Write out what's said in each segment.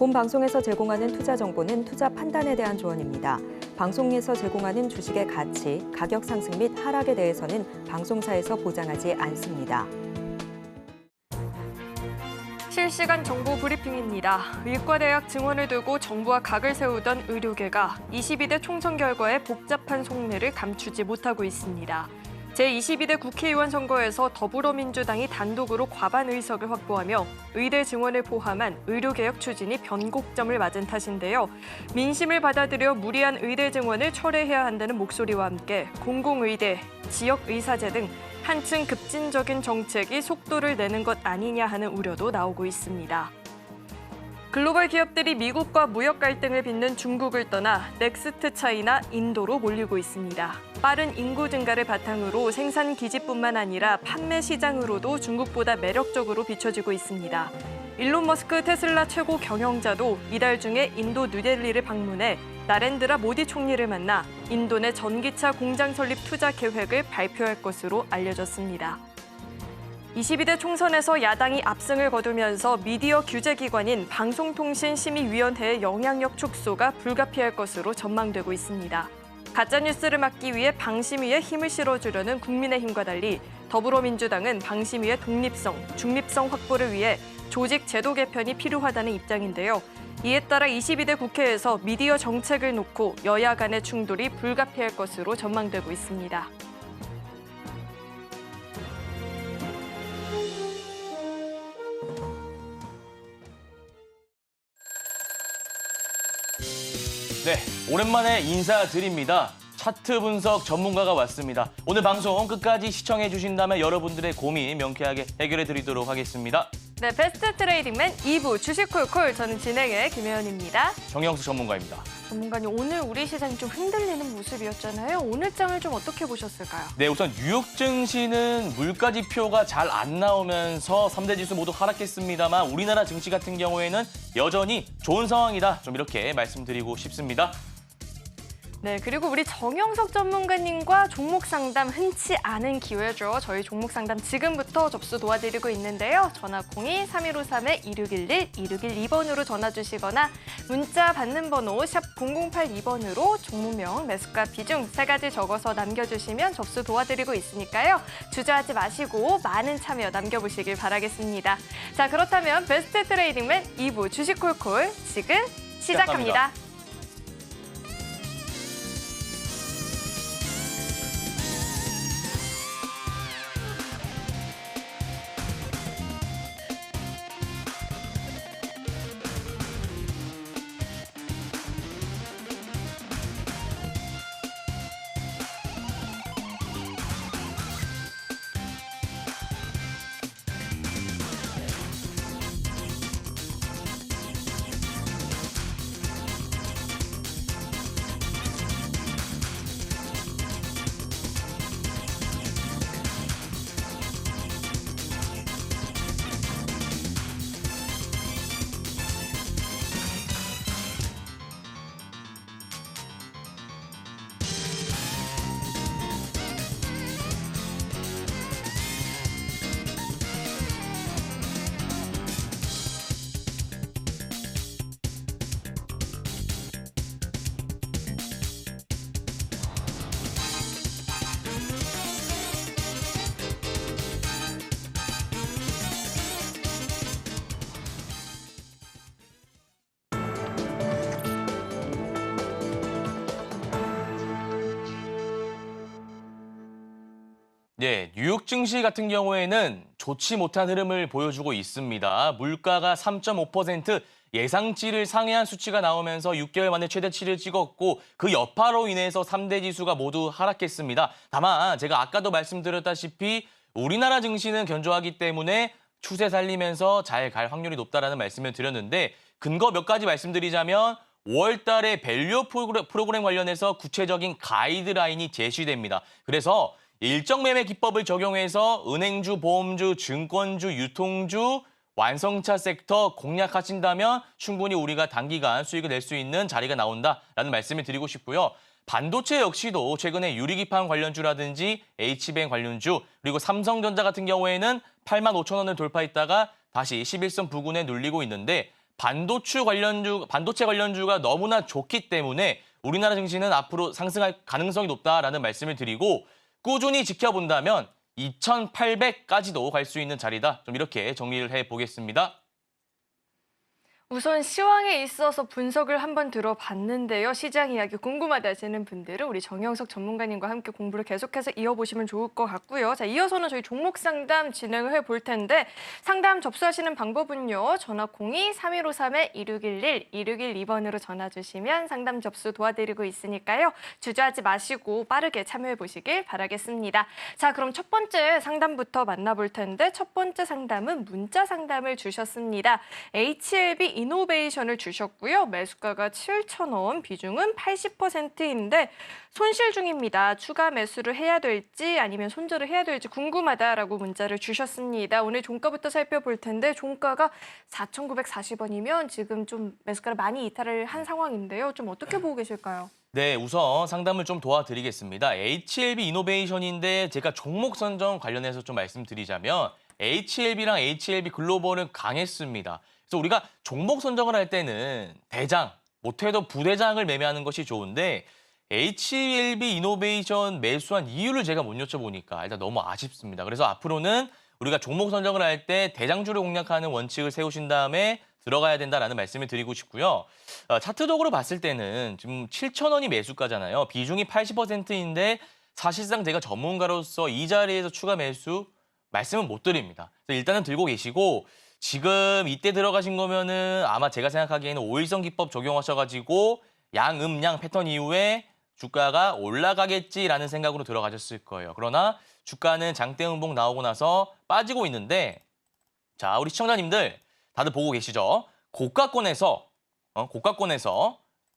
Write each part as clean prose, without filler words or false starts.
본 방송에서 제공하는 투자 정보는 투자 판단에 대한 조언입니다. 방송에서 제공하는 주식의 가치, 가격 상승 및 하락에 대해서는 방송사에서 보장하지 않습니다. 실시간 정보 브리핑입니다. 의과대학 증원을 두고 정부와 각을 세우던 의료계가 22대 총선 결과에 복잡한 속내를 감추지 못하고 있습니다. 제22대 국회의원 선거에서 더불어민주당이 단독으로 과반 의석을 확보하며 의대 증원을 포함한 의료개혁 추진이 변곡점을 맞은 탓인데요. 민심을 받아들여 무리한 의대 증원을 철회해야 한다는 목소리와 함께 공공의대, 지역의사제 등 한층 급진적인 정책이 속도를 내는 것 아니냐 하는 우려도 나오고 있습니다. 글로벌 기업들이 미국과 무역 갈등을 빚는 중국을 떠나 넥스트 차이나 인도로 몰리고 있습니다. 빠른 인구 증가를 바탕으로 생산 기지뿐만 아니라 판매 시장으로도 중국보다 매력적으로 비춰지고 있습니다. 일론 머스크 테슬라 최고 경영자도 이달 중에 인도 뉴델리를 방문해 나렌드라 모디 총리를 만나 인도 내 전기차 공장 설립 투자 계획을 발표할 것으로 알려졌습니다. 22대 총선에서 야당이 압승을 거두면서 미디어 규제기관인 방송통신심의위원회의 영향력 축소가 불가피할 것으로 전망되고 있습니다. 가짜뉴스를 막기 위해 방심위에 힘을 실어주려는 국민의힘과 달리 더불어민주당은 방심위의 독립성, 중립성 확보를 위해 조직 제도 개편이 필요하다는 입장인데요. 이에 따라 22대 국회에서 미디어 정책을 놓고 여야 간의 충돌이 불가피할 것으로 전망되고 있습니다. 네, 오랜만에 인사드립니다. 차트 분석 전문가가 왔습니다. 오늘 방송 끝까지 시청해 주신다면 여러분들의 고민 명쾌하게 해결해 드리도록 하겠습니다. 네, 베스트 트레이딩맨 2부 주식콜콜, 저는 진행의 김혜연입니다. 정영수 전문가입니다. 전문가님, 오늘 우리 시장이 좀 흔들리는 모습이었잖아요. 오늘 장을 좀 어떻게 보셨을까요? 네, 우선 뉴욕 증시는 물가 지표가 잘 안 나오면서 3대 지수 모두 하락했습니다만 우리나라 증시 같은 경우에는 여전히 좋은 상황이다. 좀 이렇게 말씀드리고 싶습니다. 네, 그리고 우리 정영석 전문가님과 종목 상담 흔치 않은 기회죠. 저희 종목 상담 지금부터 접수 도와드리고 있는데요. 전화 02-3153-2611, 2612번으로 전화 주시거나 문자 받는 번호 샵 0082번으로 종목명, 매수가, 비중 3가지 적어서 남겨주시면 접수 도와드리고 있으니까요. 주저하지 마시고 많은 참여 남겨보시길 바라겠습니다. 자, 그렇다면 베스트 트레이딩맨 2부 주식콜콜 지금 시작합니다. 네, 뉴욕 증시 같은 경우에는 좋지 못한 흐름을 보여주고 있습니다. 물가가 3.5% 예상치를 상회한 수치가 나오면서 6개월 만에 최대치를 찍었고 그 여파로 인해서 3대 지수가 모두 하락했습니다. 다만 제가 아까도 말씀드렸다시피 우리나라 증시는 견조하기 때문에 추세 살리면서 잘 갈 확률이 높다라는 말씀을 드렸는데 근거 몇 가지 말씀드리자면 5월 달에 밸류 프로그램 관련해서 구체적인 가이드라인이 제시됩니다. 그래서 일정 매매 기법을 적용해서 은행주, 보험주, 증권주, 유통주, 완성차 섹터 공략하신다면 충분히 우리가 단기간 수익을 낼 수 있는 자리가 나온다라는 말씀을 드리고 싶고요. 반도체 역시도 최근에 유리기판 관련주라든지 H뱅 관련주, 그리고 삼성전자 같은 경우에는 85,000원을 돌파했다가 다시 11선 부근에 눌리고 있는데 반도체 관련주가 너무나 좋기 때문에 우리나라 증시는 앞으로 상승할 가능성이 높다라는 말씀을 드리고 꾸준히 지켜본다면 2,800까지도 갈 수 있는 자리다. 좀 이렇게 정리를 해보겠습니다. 우선 시황에 있어서 분석을 한번 들어봤는데요. 시장 이야기 궁금하다 하시는 분들은 우리 정영석 전문가님과 함께 공부를 계속해서 이어보시면 좋을 것 같고요. 자, 이어서는 저희 종목 상담 진행을 해볼 텐데 상담 접수하시는 방법은요. 전화 02-3153-2611, 2612번으로 전화 주시면 상담 접수 도와드리고 있으니까요. 주저하지 마시고 빠르게 참여해 보시길 바라겠습니다. 자, 그럼 첫 번째 상담부터 만나볼 텐데 첫 번째 상담은 문자 상담을 주셨습니다. HLB 이노베이션을 주셨고요. 매수가가 7,000원, 비중은 80%인데 손실 중입니다. 추가 매수를 해야 될지 아니면 손절을 해야 될지 궁금하다라고 문자를 주셨습니다. 오늘 종가부터 살펴볼 텐데 종가가 4,940원이면 지금 좀 매수가를 많이 이탈을 한 상황인데요. 좀 어떻게 보고 계실까요? 네, 우선 상담을 좀 도와드리겠습니다. HLB 이노베이션인데 제가 종목 선정 관련해서 좀 말씀드리자면 HLB랑 HLB 글로벌은 강했습니다. 그래서 우리가 종목 선정을 할 때는 대장, 못해도 부대장을 매매하는 것이 좋은데 HLB 이노베이션 매수한 이유를 제가 못 여쭤보니까 일단 너무 아쉽습니다. 그래서 앞으로는 우리가 종목 선정을 할 때 대장주를 공략하는 원칙을 세우신 다음에 들어가야 된다라는 말씀을 드리고 싶고요. 차트적으로 봤을 때는 지금 7,000원이 매수가잖아요. 비중이 80%인데 사실상 제가 전문가로서 이 자리에서 추가 매수 말씀은 못 드립니다. 그래서 일단은 들고 계시고 지금 이때 들어가신 거면은 아마 제가 생각하기에는 5일선 기법 적용하셔가지고 양음양 패턴 이후에 주가가 올라가겠지라는 생각으로 들어가셨을 거예요. 그러나 주가는 장대 음봉 나오고 나서 빠지고 있는데 자, 우리 시청자님들 다들 보고 계시죠? 고가권에서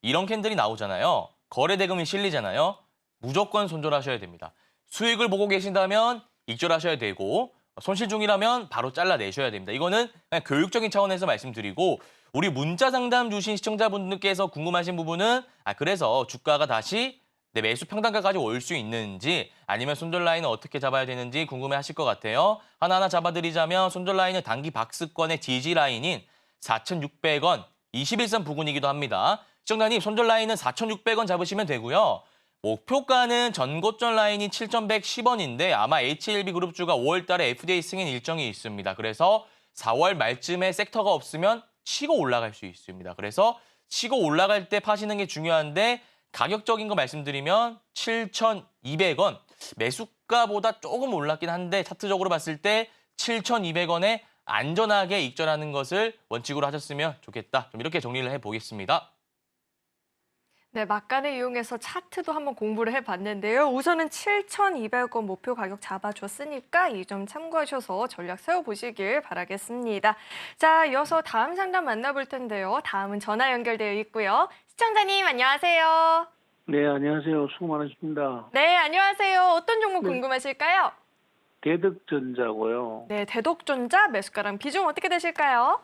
이런 캔들이 나오잖아요. 거래 대금이 실리잖아요. 무조건 손절하셔야 됩니다. 수익을 보고 계신다면 익절하셔야 되고 손실 중이라면 바로 잘라내셔야 됩니다. 이거는 그냥 교육적인 차원에서 말씀드리고 우리 문자 상담 주신 시청자분들께서 궁금하신 부분은 그래서 주가가 다시 내 매수 평단가까지 올 수 있는지 아니면 손절 라인은 어떻게 잡아야 되는지 궁금해하실 것 같아요. 하나하나 잡아드리자면 손절 라인은 단기 박스권의 지지 라인인 4,600원, 21선 부근이기도 합니다. 시청자님 손절 라인은 4,600원 잡으시면 되고요. 목표가는 전고점 라인이 7,110원인데 아마 HLB 그룹주가 5월 달에 FDA 승인 일정이 있습니다. 그래서 4월 말쯤에 섹터가 없으면 치고 올라갈 수 있습니다. 그래서 치고 올라갈 때 파시는 게 중요한데 가격적인 거 말씀드리면 7,200원. 매수가보다 조금 올랐긴 한데 차트적으로 봤을 때 7,200원에 안전하게 익절하는 것을 원칙으로 하셨으면 좋겠다. 좀 이렇게 정리를 해보겠습니다. 네, 막간을 이용해서 차트도 한번 공부를 해봤는데요. 우선은 7,200원 목표 가격 잡아줬으니까 이 점 참고하셔서 전략 세워보시길 바라겠습니다. 자, 이어서 다음 상담 만나볼 텐데요. 다음은 전화 연결되어 있고요. 시청자님 안녕하세요. 네, 안녕하세요. 수고 많으십니다. 네, 안녕하세요. 어떤 종목 궁금하실까요? 대덕전자고요. 네, 대덕전자 매수가랑 비중 어떻게 되실까요?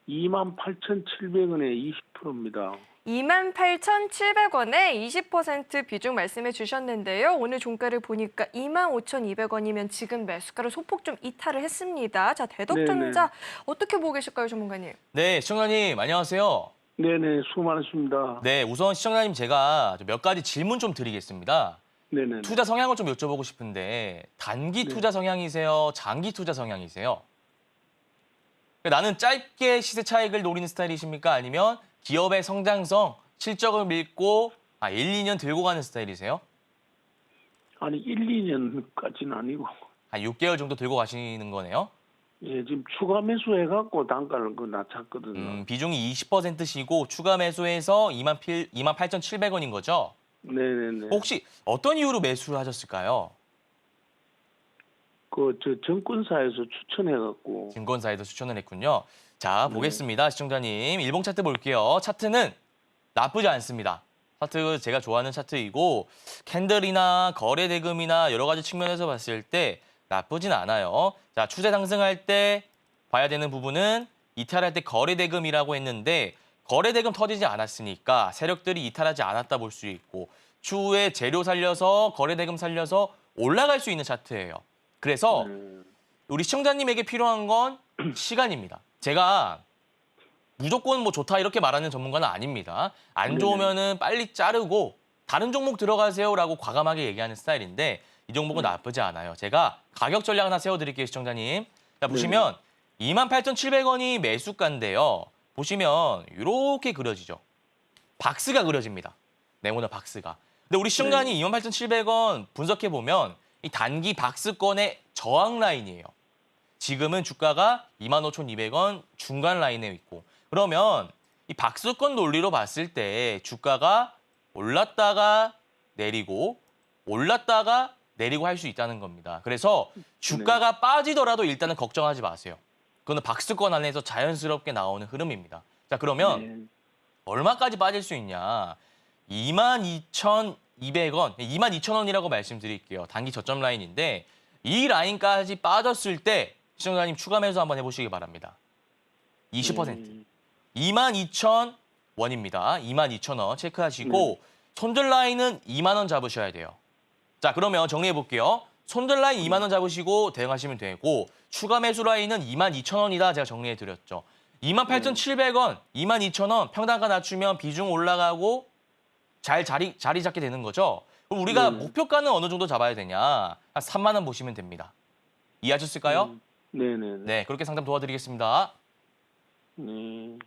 28,700원에 20%입니다. 28,700원에 20% 비중 말씀해 주셨는데요. 오늘 종가를 보니까 25,200원이면 지금 매수가를 소폭 좀 이탈을 했습니다. 자, 대덕전자 어떻게 보고 계실까요, 전문가님? 네, 시청자님 안녕하세요. 네네, 수고 많으십니다. 네, 우선 시청자님 제가 몇 가지 질문 좀 드리겠습니다. 네네. 투자 성향을 좀 여쭤보고 싶은데 단기 투자 성향이세요? 장기 투자 성향이세요? 나는 짧게 시세 차익을 노리는 스타일이십니까? 아니면 기업의 성장성, 실적을 믿고 1, 2년 들고 가는 스타일이세요? 아니, 1, 2년까지는 아니고. 한 6개월 정도 들고 가시는 거네요? 예, 지금 추가 매수해갖고 단가를 낮췄거든요. 비중이 20%시고 추가 매수해서 28,700원인 거죠? 네네네. 혹시 어떤 이유로 매수를 하셨을까요? 정권사에서 추천해갖고. 증권사에서 추천을 했군요. 자, 보겠습니다. 시청자님. 일봉 차트 볼게요. 차트는 나쁘지 않습니다. 차트 제가 좋아하는 차트이고 캔들이나 거래 대금이나 여러 가지 측면에서 봤을 때 나쁘진 않아요. 자, 추세 상승할 때 봐야 되는 부분은 이탈할 때 거래 대금이라고 했는데 거래 대금 터지지 않았으니까 세력들이 이탈하지 않았다 볼 수 있고 추후에 재료 살려서 거래 대금 살려서 올라갈 수 있는 차트예요. 그래서 우리 시청자님에게 필요한 건 시간입니다. 제가 무조건 뭐 좋다 이렇게 말하는 전문가는 아닙니다. 안 네네. 좋으면은 빨리 자르고 다른 종목 들어가세요라고 과감하게 얘기하는 스타일인데 이 종목은 나쁘지 않아요. 제가 가격 전략 하나 세워드릴게요, 시청자님. 자, 보시면 28,700원이 매수가인데요. 보시면 이렇게 그려지죠. 박스가 그려집니다. 네모난 박스가. 근데 우리 시청자님 28,700원 분석해보면 이 단기 박스권의 저항 라인이에요. 지금은 주가가 25,200원 중간 라인에 있고 그러면 이 박스권 논리로 봤을 때 주가가 올랐다가 내리고 올랐다가 내리고 할 수 있다는 겁니다. 그래서 주가가 빠지더라도 일단은 걱정하지 마세요. 그거는 박스권 안에서 자연스럽게 나오는 흐름입니다. 자, 그러면 네. 얼마까지 빠질 수 있냐? 22,200원, 22,000원이라고 말씀드릴게요. 단기 저점 라인인데 이 라인까지 빠졌을 때 시청자님 추가 매수 한번 해보시기 바랍니다. 20%. 22,000원입니다. 22,000원 체크하시고 손절 라인은 2만 원 잡으셔야 돼요. 자, 그러면 정리해 볼게요. 손절 라인 2만 원 잡으시고 대응하시면 되고 추가 매수 라인은 22,000원이다. 제가 정리해 드렸죠. 28,700원, 22,000원 평단가 낮추면 비중 올라가고 잘 자리 잡게 되는 거죠. 그럼 우리가 목표가는 어느 정도 잡아야 되냐? 한 3만 원 보시면 됩니다. 이해하셨을까요? 네네. 네, 그렇게 상담 도와드리겠습니다. 네.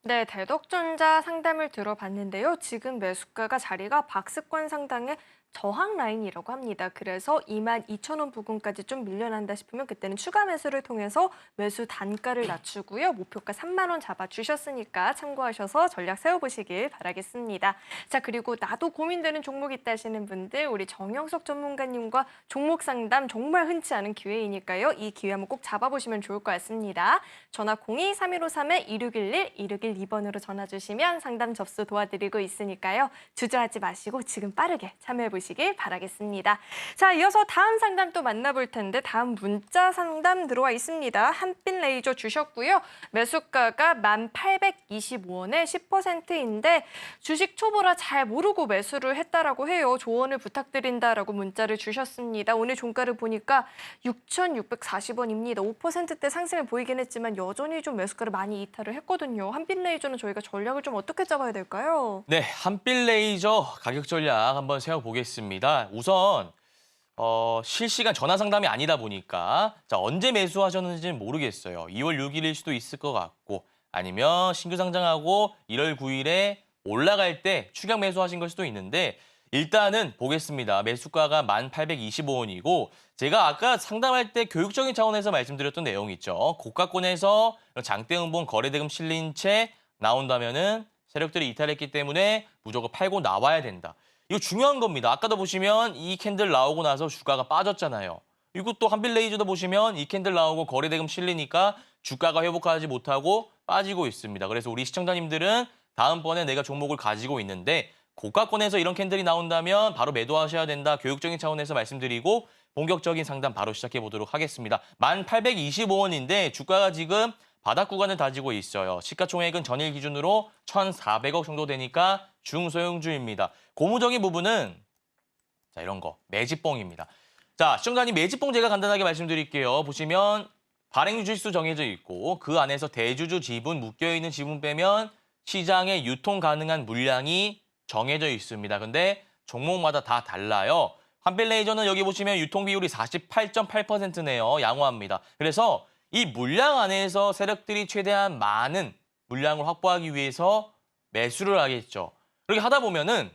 네, 대덕전자 상담을 들어봤는데요. 지금 매수가가 자리가 박스권 상당의 저항 라인이라고 합니다. 그래서 22,000원 부근까지 좀 밀려난다 싶으면 그때는 추가 매수를 통해서 매수 단가를 낮추고요. 목표가 3만 원 잡아주셨으니까 참고하셔서 전략 세워보시길 바라겠습니다. 자, 그리고 나도 고민되는 종목 있다 하시는 분들 우리 정영석 전문가님과 종목 상담 정말 흔치 않은 기회이니까요. 이 기회 한번 꼭 잡아보시면 좋을 것 같습니다. 전화 02-3153-2611, 2612번으로 전화 주시면 상담 접수 도와드리고 있으니까요. 주저하지 마시고 지금 빠르게 참여해보시길 바라겠습니다. 자, 이어서 다음 상담 또 만나볼 텐데 다음 문자 상담 들어와 있습니다. 한빛 레이저 주셨고요. 매수가가 1,825원에 10%인데 주식 초보라 잘 모르고 매수를 했다라고 해요. 조언을 부탁드린다라고 문자를 주셨습니다. 오늘 종가를 보니까 6,640원입니다. 5%대 상승을 보이긴 했지만 여전히 좀 매수가를 많이 이탈을 했거든요. 한빛 레이저는 저희가 전략을 좀 어떻게 잡아야 될까요? 네, 한빛 레이저 가격 전략 한번 세워보겠습니다. 우선 실시간 전화 상담이 아니다 보니까 자, 언제 매수하셨는지는 모르겠어요. 2월 6일일 수도 있을 것 같고 아니면 신규 상장하고 1월 9일에 올라갈 때 추격 매수하신 걸 수도 있는데 일단은 보겠습니다. 매수가가 1,825원이고 제가 아까 상담할 때 교육적인 차원에서 말씀드렸던 내용이 있죠. 고가권에서 장대음봉 거래대금 실린 채 나온다면은 세력들이 이탈했기 때문에 무조건 팔고 나와야 된다. 이거 중요한 겁니다. 아까도 보시면 이 캔들 나오고 나서 주가가 빠졌잖아요. 이것도 한빛 레이저도 보시면 이 캔들 나오고 거래대금 실리니까 주가가 회복하지 못하고 빠지고 있습니다. 그래서 우리 시청자님들은 다음번에 내가 종목을 가지고 있는데 고가권에서 이런 캔들이 나온다면 바로 매도하셔야 된다. 교육적인 차원에서 말씀드리고 본격적인 상담 바로 시작해 보도록 하겠습니다. 1,825원인데 주가가 지금 바닥 구간을 다지고 있어요. 시가총액은 전일 기준으로 1,400억 정도 되니까 중소형주입니다. 고무적인 부분은 자 이런 거 매집봉입니다. 자 시청자님 매집봉 제가 간단하게 말씀드릴게요. 보시면 발행주 지수 정해져 있고 그 안에서 대주주 지분 묶여있는 지분 빼면 시장에 유통 가능한 물량이 정해져 있습니다. 근데 종목마다 다 달라요. 한빛 레이저는 여기 보시면 유통 비율이 48.8%네요. 양호합니다. 그래서 이 물량 안에서 세력들이 최대한 많은 물량을 확보하기 위해서 매수를 하겠죠. 그렇게 하다 보면은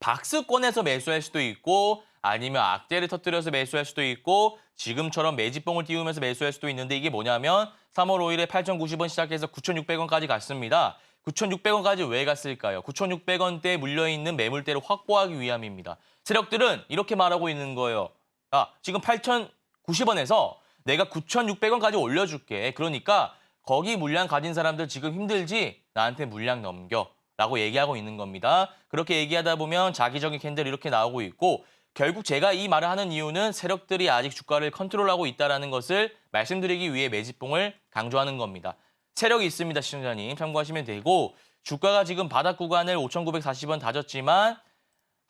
박스권에서 매수할 수도 있고 아니면 악재를 터뜨려서 매수할 수도 있고 지금처럼 매집봉을 띄우면서 매수할 수도 있는데 이게 뭐냐면 3월 5일에 8,090원 시작해서 9,600원까지 갔습니다. 9,600원까지 왜 갔을까요? 9,600원대에 물려있는 매물대를 확보하기 위함입니다. 세력들은 이렇게 말하고 있는 거예요. 지금 8,090원에서 내가 9,600원까지 올려줄게. 그러니까 거기 물량 가진 사람들 지금 힘들지? 나한테 물량 넘겨. 라고 얘기하고 있는 겁니다. 그렇게 얘기하다 보면 자기적인 캔들이 이렇게 나오고 있고 결국 제가 이 말을 하는 이유는 세력들이 아직 주가를 컨트롤하고 있다는 것을 말씀드리기 위해 매집봉을 강조하는 겁니다. 세력이 있습니다, 시청자님. 참고하시면 되고 주가가 지금 바닥 구간을 5,940원 다졌지만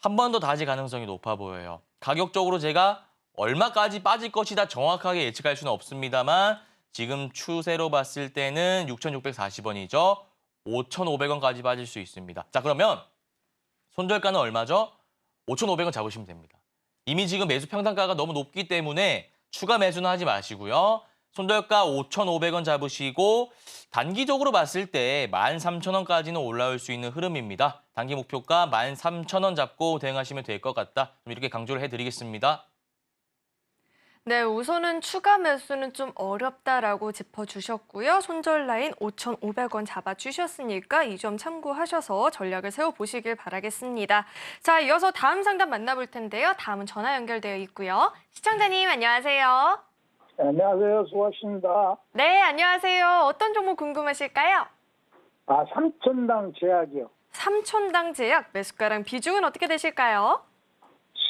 한 번 더 다질 가능성이 높아 보여요. 가격적으로 제가 얼마까지 빠질 것이다 정확하게 예측할 수는 없습니다만 지금 추세로 봤을 때는 6,640원이죠. 5,500원까지 빠질 수 있습니다. 자, 그러면 손절가는 얼마죠? 5,500원 잡으시면 됩니다. 이미 지금 매수 평단가가 너무 높기 때문에 추가 매수는 하지 마시고요. 손절가 5,500원 잡으시고 단기적으로 봤을 때 13,000원까지는 올라올 수 있는 흐름입니다. 단기 목표가 13,000원 잡고 대응하시면 될 것 같다. 좀 이렇게 강조를 해드리겠습니다. 네, 우선은 추가 매수는 좀 어렵다라고 짚어주셨고요. 손절 라인 5,500원 잡아주셨으니까 이 점 참고하셔서 전략을 세워보시길 바라겠습니다. 자, 이어서 다음 상담 만나볼 텐데요. 다음은 전화 연결되어 있고요. 시청자님 안녕하세요. 안녕하세요. 수고하십니다. 네, 안녕하세요. 어떤 종목 궁금하실까요? 삼천당 제약이요. 3천당 제약 매수가랑 비중은 어떻게 되실까요?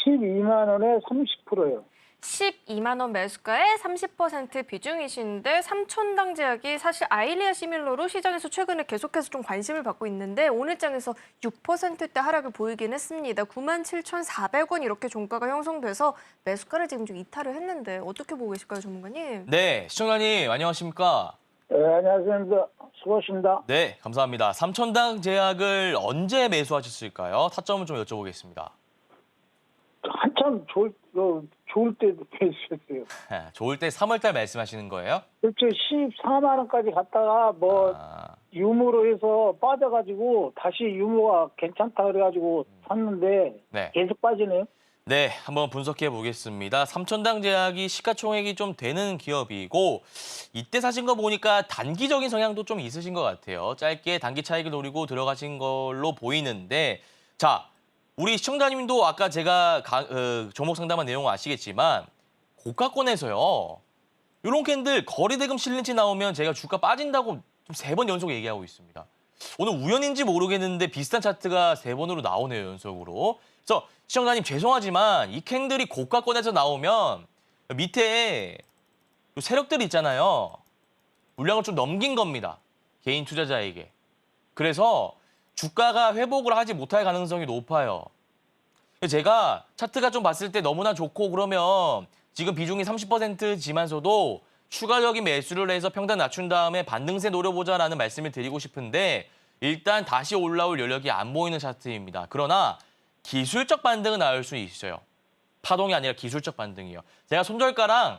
12만 원에 30%요. 12만 원 매수가에 30% 비중이신데 삼천당 제약이 사실 아일리아 시밀러로 시장에서 최근에 계속해서 좀 관심을 받고 있는데 오늘 장에서 6%대 하락을 보이긴 했습니다. 97,400원 이렇게 종가가 형성돼서 매수가를 지금 좀 이탈을 했는데 어떻게 보고 계실까요, 전문가님? 네, 시청자님 안녕하십니까? 네, 안녕하세요. 수고하십니다. 네, 감사합니다. 삼천당 제약을 언제 매수하셨을까요? 타점을 좀 여쭤보겠습니다. 한참 좋을 때도 배수했어요. 좋을 때 3월달 말씀하시는 거예요? 그렇죠. 14만 원까지 갔다가 유무로 해서 빠져가지고 다시 유무가 괜찮다 그래가지고 샀는데 네. 계속 빠지네요. 네, 한번 분석해 보겠습니다. 삼천당 제약이 시가총액이 좀 되는 기업이고 이때 사신 거 보니까 단기적인 성향도 좀 있으신 것 같아요. 짧게 단기 차익을 노리고 들어가신 걸로 보이는데 자, 우리 시청자님도 아까 제가 종목 상담한 내용을 아시겠지만 고가권에서요. 이런 캔들 거래대금 실린치 나오면 제가 주가 빠진다고 3번 연속 얘기하고 있습니다. 오늘 우연인지 모르겠는데 비슷한 차트가 3번으로 나오네요, 연속으로. 그래서 시청자님 죄송하지만 이 캔들이 고가권에서 나오면 밑에 세력들이 있잖아요. 물량을 좀 넘긴 겁니다. 개인 투자자에게. 그래서 주가가 회복을 하지 못할 가능성이 높아요. 제가 차트가 좀 봤을 때 너무나 좋고 그러면 지금 비중이 30%지만서도 추가적인 매수를 해서 평단 낮춘 다음에 반등세 노려보자라는 말씀을 드리고 싶은데 일단 다시 올라올 여력이 안 보이는 차트입니다. 그러나 기술적 반등은 나올 수 있어요. 파동이 아니라 기술적 반등이요. 제가 손절가랑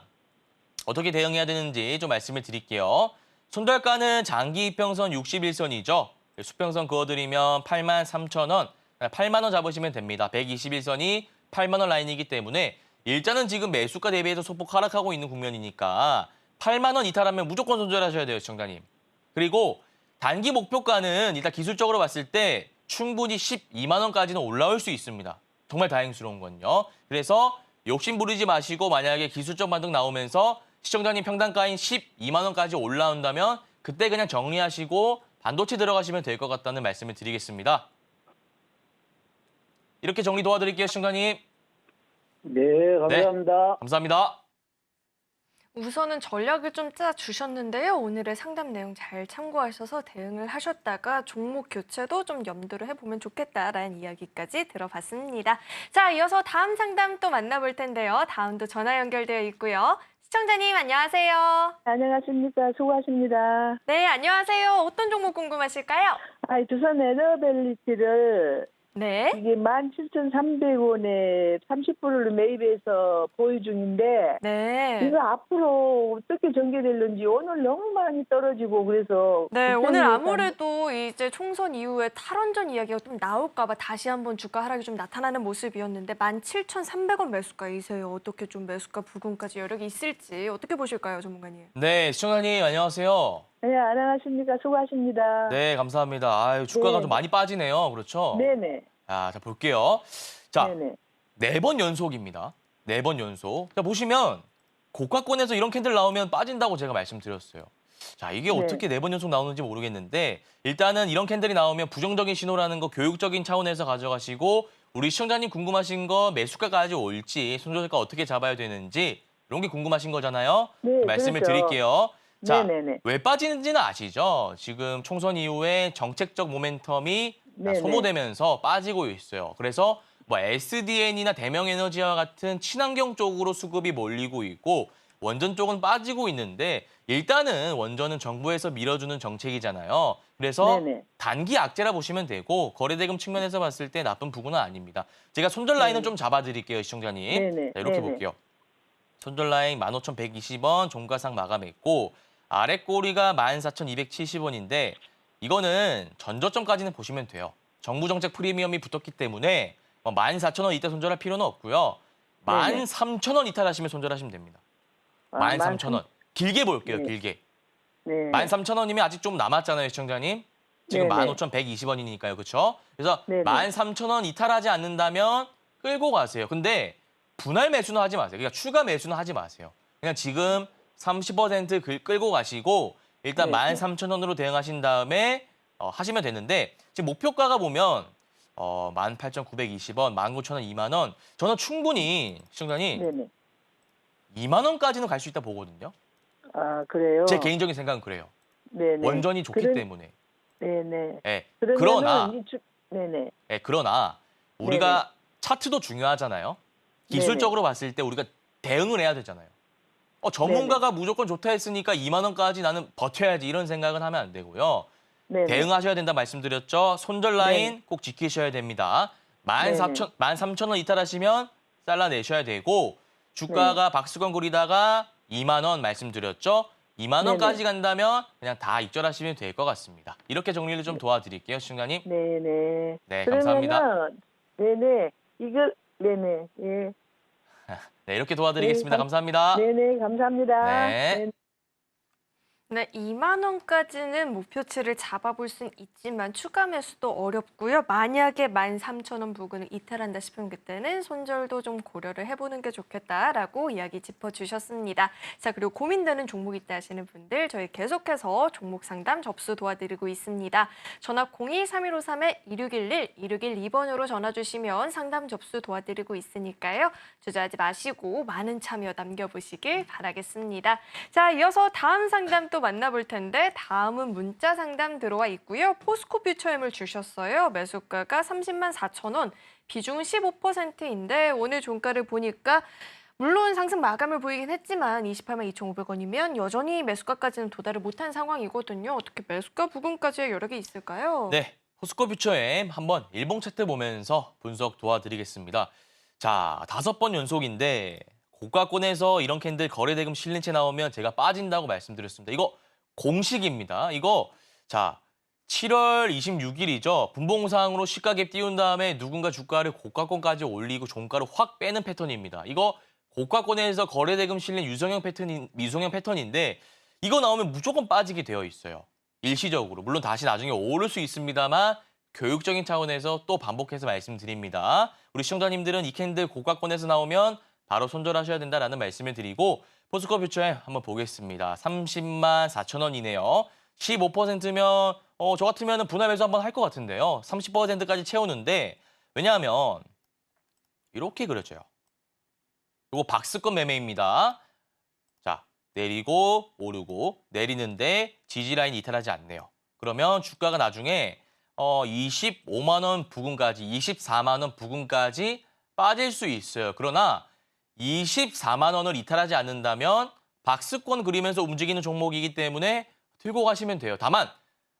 어떻게 대응해야 되는지 좀 말씀을 드릴게요. 손절가는 장기 이평선 61선이죠. 수평선 그어드리면 83,000원, 8만 원 잡으시면 됩니다. 121선이 8만 원 라인이기 때문에 일단은 지금 매수가 대비해서 소폭 하락하고 있는 국면이니까 8만 원 이탈하면 무조건 손절하셔야 돼요, 시청자님. 그리고 단기 목표가는 일단 기술적으로 봤을 때 충분히 12만 원까지는 올라올 수 있습니다. 정말 다행스러운 건요. 그래서 욕심 부리지 마시고 만약에 기술적 반등 나오면서 시청자님 평단가인 12만 원까지 올라온다면 그때 그냥 정리하시고 반도체 들어가시면 될 것 같다는 말씀을 드리겠습니다. 이렇게 정리 도와드릴게요, 시청자님. 네, 감사합니다. 네, 감사합니다. 우선은 전략을 좀 짜주셨는데요. 오늘의 상담 내용 잘 참고하셔서 대응을 하셨다가 종목 교체도 좀 염두를 해보면 좋겠다라는 이야기까지 들어봤습니다. 자, 이어서 다음 상담 또 만나볼 텐데요. 다음도 전화 연결되어 있고요. 시청자님 안녕하세요. 안녕하십니까. 수고하십니다. 네, 안녕하세요. 어떤 종목 궁금하실까요? 두산 에너빌리티를 네. 이게 17,300원에 30%를 매입해서 보유 중인데 네. 이거 앞으로 어떻게 전개될는지 오늘 너무 많이 떨어지고 그래서 네, 걱정이 오늘 돼서 아무래도 이제 총선 이후에 탈원전 이야기가 좀 나올까 봐 다시 한번 주가 하락이 좀 나타나는 모습이었는데 17,300원 매수가이세요. 어떻게 좀 매수가 부근까지 여력이 있을지 어떻게 보실까요, 전문가님? 네, 시청자님 안녕하세요. 네, 안녕하십니까. 수고하십니다. 네, 감사합니다. 아유, 주가가 네. 좀 많이 빠지네요. 그렇죠? 네네. 자, 볼게요. 자, 네네. 4번 연속입니다. 4번 연속. 자, 보시면 고가권에서 이런 캔들 나오면 빠진다고 제가 말씀드렸어요. 자, 이게 네. 어떻게 4번 연속 나오는지 모르겠는데 일단은 이런 캔들이 나오면 부정적인 신호라는 거 교육적인 차원에서 가져가시고 우리 시청자님 궁금하신 거 매수가까지 올지 손절가 어떻게 잡아야 되는지 이런 게 궁금하신 거잖아요. 네, 말씀을 그렇죠. 드릴게요. 자, 네네네. 왜 빠지는지는 아시죠? 지금 총선 이후에 정책적 모멘텀이 네네. 소모되면서 빠지고 있어요. 그래서 뭐 SDN이나 대명에너지와 같은 친환경 쪽으로 수급이 몰리고 있고 원전 쪽은 빠지고 있는데 일단은 원전은 정부에서 밀어주는 정책이잖아요. 그래서 네네. 단기 악재라 보시면 되고 거래대금 측면에서 봤을 때 나쁜 부분은 아닙니다. 제가 손절 라인은 좀 잡아드릴게요, 시청자님. 네네. 자, 이렇게 네네. 볼게요. 손절 라인 15,120원 종가상 마감했고 아래 꼬리가 14,270원인데 이거는 전저점까지는 보시면 돼요. 정부 정책 프리미엄이 붙었기 때문에 14,000원 이때 손절할 필요는 없고요. 네네. 13,000원 이탈하시면 손절하시면 됩니다. 아, 13,000원. 길게 볼게요, 네. 길게. 네. 13,000원이면 아직 좀 남았잖아요, 시청자님. 지금 네네. 15,120원이니까요, 그렇죠? 그래서 네네. 13,000원 이탈하지 않는다면 끌고 가세요. 근데 분할 매수는 하지 마세요. 그러니까 추가 매수는 하지 마세요. 그냥 지금 30% 끌고 가시고 일단 네. 13,000원으로 대응하신 다음에 하시면 되는데 지금 목표가가 보면 18,920원, 19,000원, 2만 원. 저는 충분히 시청자님 네네. 2만 원까지는 갈 수 있다 보거든요. 아, 그래요? 제 개인적인 생각은 그래요. 네네. 원전이 좋기 그런- 때문에. 네네. 예. 그러면은 네네. 그러나 우리가 차트도 중요하잖아요. 기술적으로 봤을 때 우리가 대응을 해야 되잖아요. 전문가가 무조건 좋다 했으니까 2만 원까지 나는 버텨야지 이런 생각은 하면 안 되고요. 네네. 대응하셔야 된다 말씀드렸죠. 손절 라인 꼭 지키셔야 됩니다. 13,000원 이탈하시면 잘라내셔야 되고 주가가 박스권 그리다가 2만 원 말씀드렸죠. 2만 원까지 간다면 그냥 다 익절하시면 될 것 같습니다. 이렇게 정리를 좀 도와드릴게요, 시청자님. 네네. 네, 감사합니다. 그러면은 네네. 이거 네네. 예. 네, 이렇게 도와드리겠습니다. 네, 감사합니다. 네네. 감사합니다. 네. 네, 2만 원까지는 목표치를 잡아볼 순 있지만 추가 매수도 어렵고요. 만약에 13,000원 부근을 이탈한다 싶으면 그때는 손절도 좀 고려를 해보는 게 좋겠다라고 이야기 짚어주셨습니다. 자, 그리고 고민되는 종목 있다 하시는 분들 저희 계속해서 종목 상담 접수 도와드리고 있습니다. 전화 02-3153-2611, 2612번으로 전화 주시면 상담 접수 도와드리고 있으니까요. 주저하지 마시고 많은 참여 남겨보시길 바라겠습니다. 자, 이어서 다음 상담 또 만나볼 텐데 다음은 문자 상담 들어와 있고요. 포스코 퓨처엠을 주셨어요. 매수가가 304,000원, 비중은 15%인데 오늘 종가를 보니까 물론 상승 마감을 보이긴 했지만 282,500원이면 여전히 매수가까지는 도달을 못한 상황이거든요. 어떻게 매수가 부근까지의 여력이 있을까요? 네, 포스코 퓨처엠 한번 일봉 차트 보면서 분석 도와드리겠습니다. 자, 5번 연속인데 고가권에서 이런 캔들 거래대금 실린 채 나오면 제가 빠진다고 말씀드렸습니다. 이거 공식입니다. 이거 자 7월 26일이죠. 분봉상으로 시가갭 띄운 다음에 누군가 주가를 고가권까지 올리고 종가를 확 빼는 패턴입니다. 이거 고가권에서 거래대금 실린 미성형 패턴인데 이거 나오면 무조건 빠지게 되어 있어요. 일시적으로. 물론 다시 나중에 오를 수 있습니다만 교육적인 차원에서 또 반복해서 말씀드립니다. 우리 시청자님들은 이 캔들 고가권에서 나오면 바로 손절하셔야 된다라는 말씀을 드리고 포스코 퓨처엠 한번 보겠습니다. 304,000원이네요. 15%면 저 같으면 분할 매수 한번 할 것 같은데요. 30%까지 채우는데 왜냐하면 이렇게 그려져요. 이거 박스권 매매입니다. 자, 내리고 오르고 내리는데 지지라인 이탈하지 않네요. 그러면 주가가 나중에 25만 원 부근까지 24만 원 부근까지 빠질 수 있어요. 그러나 24만 원을 이탈하지 않는다면 박스권 그리면서 움직이는 종목이기 때문에 들고 가시면 돼요. 다만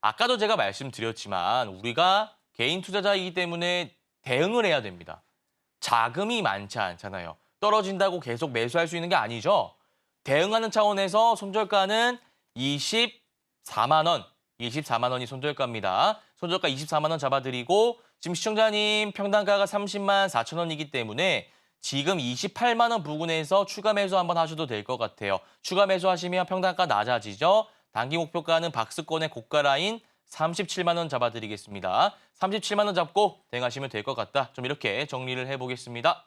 아까도 제가 말씀드렸지만 우리가 개인 투자자이기 때문에 대응을 해야 됩니다. 자금이 많지 않잖아요. 떨어진다고 계속 매수할 수 있는 게 아니죠. 대응하는 차원에서 손절가는 24만 원. 24만 원이 손절가입니다. 손절가 24만 원 잡아드리고 지금 시청자님 평단가가 30만 4천 원이기 때문에 지금 28만 원 부근에서 추가 매수 한번 하셔도 될 것 같아요. 추가 매수하시면 평단가 낮아지죠. 단기 목표가는 박스권의 고가 라인 37만 원 잡아드리겠습니다. 37만 원 잡고 대응하시면 될 것 같다. 좀 이렇게 정리를 해보겠습니다.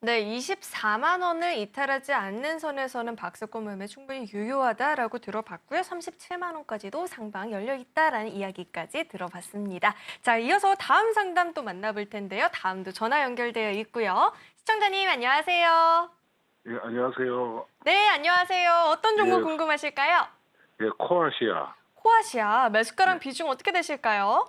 네, 24만 원을 이탈하지 않는 선에서는 박스권 매매 충분히 유효하다라고 들어봤고요. 37만 원까지도 상방 열려있다라는 이야기까지 들어봤습니다. 자, 이어서 다음 상담 또 만나볼 텐데요. 다음도 전화 연결되어 있고요. 시청자님 안녕하세요. 예, 안녕하세요. 네, 안녕하세요. 어떤 종목 예. 궁금하실까요? 예, 코아시아. 코아시아 매수가랑 비중 어떻게 되실까요?